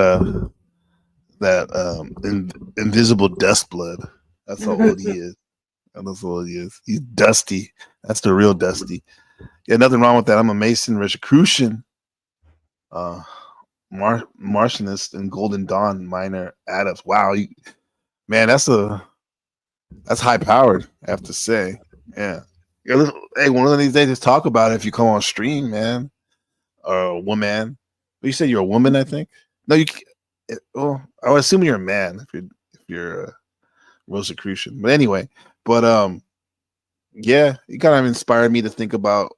B: invisible dust blood. That's how old he is. That's how old he is. He's dusty. That's the real dusty. Yeah, nothing wrong with that. I'm a Mason Rosicrucian, Martianist, and Golden Dawn minor adepts. Wow, man, that's high powered. I have to say. Yeah. Hey, one of these days, just talk about it if you come on stream, man, or a woman. You said you're a woman, I think. No, you. Well, I would assume you're a man. your Rosicrucian. But anyway, yeah, it kind of inspired me to think about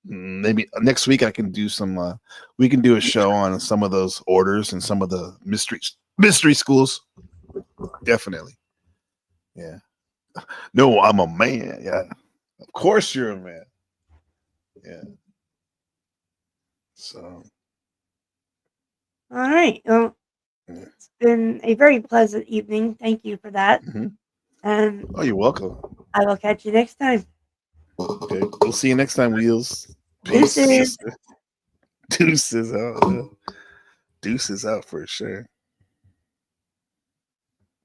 B: maybe next week I can do some. We can do a show on some of those orders and some of the mystery schools. Definitely. Yeah. No, I'm a man. Yeah. Of course you're a man. Yeah. So.
F: All right. Well,
B: Yeah.
F: it's been a very pleasant evening. Thank you for that.
B: Mhm.
F: And
B: Oh, you're welcome.
F: I will catch you next time.
B: Okay. We'll see you next time, Wheels. Peace,
F: Deuces.
B: sister. Deuces out. Deuces out for sure.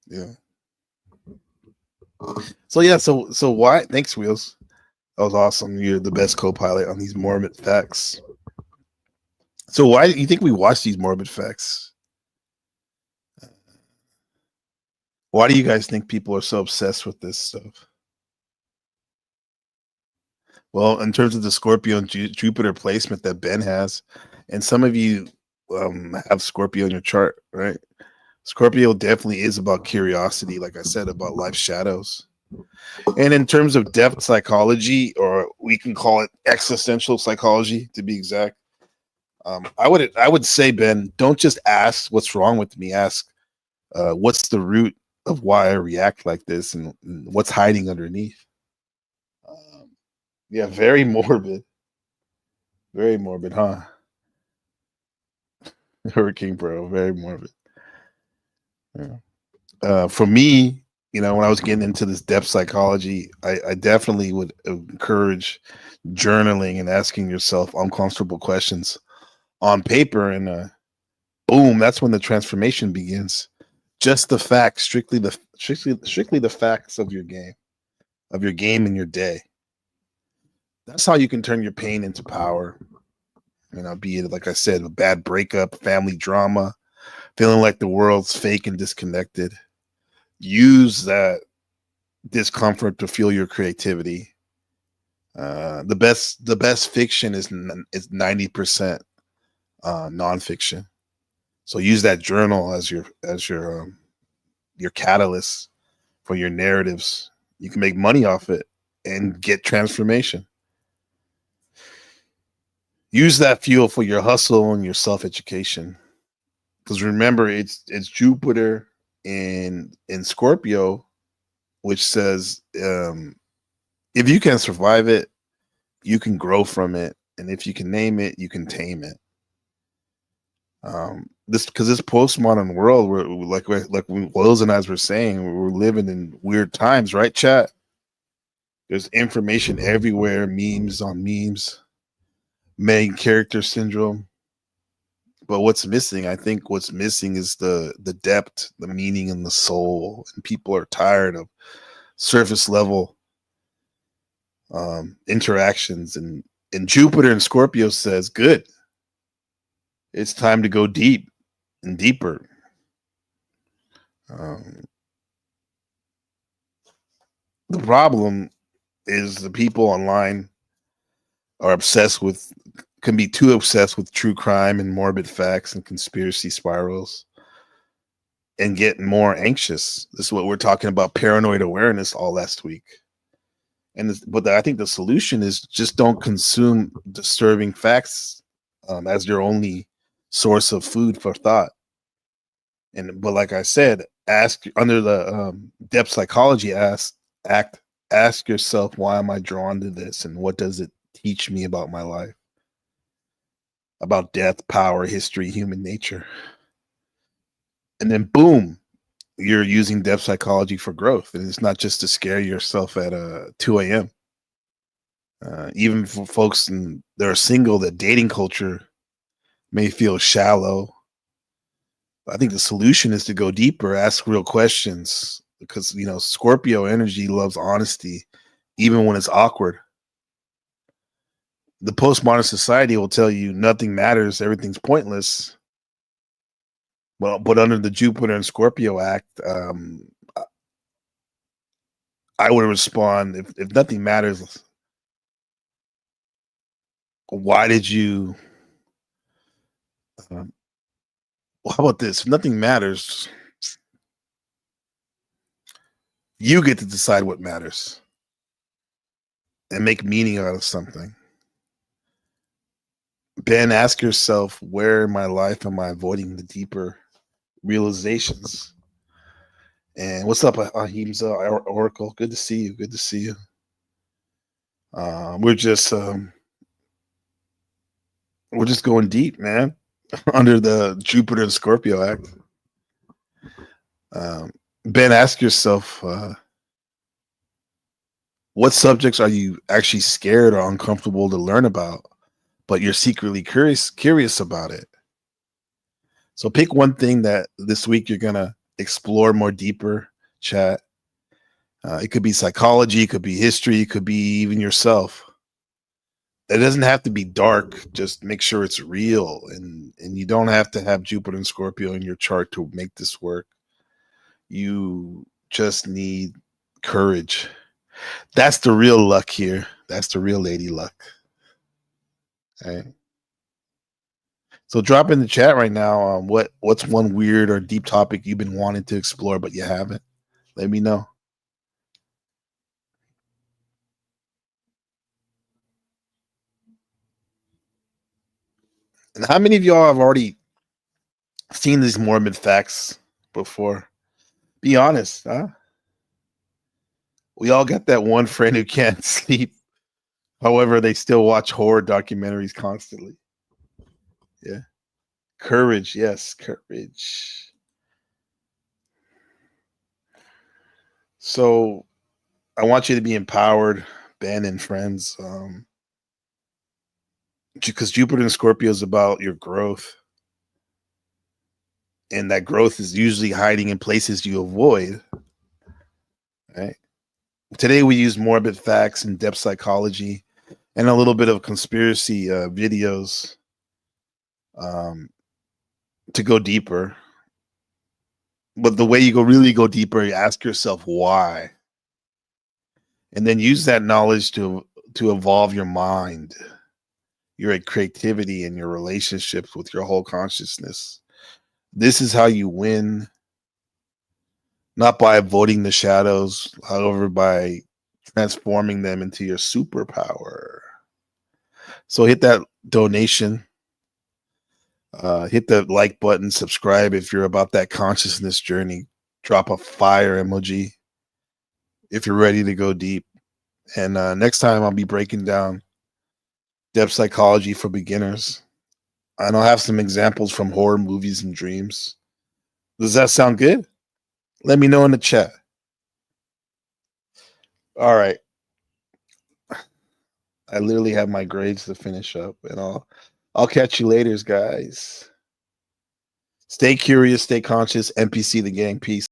B: Yeah. So yeah, so why? Thanks, Wheels. That was awesome. You're the best co-pilot on these Morbid Facts. So why do you think we watch these Morbid Facts? Why do you guys think people are so obsessed with this stuff? Well, in terms of the Scorpio and Jupiter placement that Ben has, and some of you have Scorpio in your chart, right? Scorpio definitely is about curiosity, like I said, about life's shadows. And in terms of depth psychology, or we can call it existential psychology to be exact, I would say, Ben, don't just ask what's wrong with me. Ask what's the root of why I react like this, and what's hiding underneath. Yeah, very morbid, huh? Hurricane Bro, very morbid. Yeah. For me, when I was getting into this depth psychology, I definitely would encourage journaling and asking yourself uncomfortable questions on paper, and boom, that's when the transformation begins. Just the facts, strictly the facts of your game, and your day. That's how you can turn your pain into power. Be it, like I said, a bad breakup, family drama, feeling like the world's fake and disconnected. Use that discomfort to fuel your creativity. The best fiction is 90% nonfiction. So use that journal as your catalyst for your narratives. You can make money off it and get transformation. Use that fuel for your hustle and your self-education. Because remember, it's Jupiter in Scorpio, which says if you can survive it, you can grow from it, and if you can name it, you can tame it. This postmodern world, where like Wills and I were saying, we're living in weird times, right, chat? There's information everywhere, memes on memes, main character syndrome. But I think what's missing is the depth, the meaning, and the soul. And people are tired of surface level interactions. And Jupiter and Scorpio says, good. It's time to go deep and deeper. The problem is the people online can be too obsessed with true crime and morbid facts and conspiracy spirals, and get more anxious. This is what we're talking about, paranoid awareness, all last week. But I think the solution is just don't consume disturbing facts as your only source of food for thought. But like I said, ask under the depth psychology. Ask yourself, why am I drawn to this, and what does it teach me about my life, about death, power, history, human nature? And then boom, you're using depth psychology for growth, and it's not just to scare yourself at 2 a.m. Even for folks that are single, that dating culture may feel shallow. I think the solution is to go deeper, ask real questions, because Scorpio energy loves honesty, even when it's awkward. The postmodern society will tell you nothing matters, everything's pointless. Well, but under the Jupiter and Scorpio act, I would respond, if nothing matters, why did you? How about this? If nothing matters, You get to decide what matters and make meaning out of something. Ben, ask yourself, where in my life am I avoiding the deeper realizations? And what's up, Ahimsa Oracle? Good to see you. Good to see you. We're just going deep, man, under the Jupiter and Scorpio act. Ben, ask yourself, what subjects are you actually scared or uncomfortable to learn about, but you're secretly curious about it? So pick one thing that this week you're gonna explore more deeper, chat. It could be psychology, it could be history, it could be even yourself. It doesn't have to be dark. Just make sure it's real, and you don't have to have Jupiter and Scorpio in your chart to make this work. You just need courage. That's the real luck here. That's the real lady luck. Okay. So drop in the chat right now. What's one weird or deep topic you've been wanting to explore but you haven't? Let me know. And how many of y'all have already seen these morbid facts before? Be honest, huh? We all got that one friend who can't sleep. However, they still watch horror documentaries constantly. Yeah. Courage. Yes, courage. So I want you to be empowered, Ben and friends. Because Jupiter and Scorpio is about your growth. And that growth is usually hiding in places you avoid. Right? Today we use morbid facts and depth psychology and a little bit of conspiracy videos to go deeper. But the way you really go deeper, you ask yourself why. And then use that knowledge to evolve your mind, your creativity, and your relationships with your whole consciousness. This is how you win, not by avoiding the shadows, however, by transforming them into your superpower. So hit that donation, hit the like button, subscribe if you're about that consciousness journey. Drop a fire emoji if you're ready to go deep. And next time I'll be breaking down depth psychology for beginners. And I'll have some examples from horror movies and dreams. Does that sound good? Let me know in the chat. All right. I literally have my grades to finish up, and I'll catch you later, guys. Stay curious, stay conscious. NPC the gang. Peace.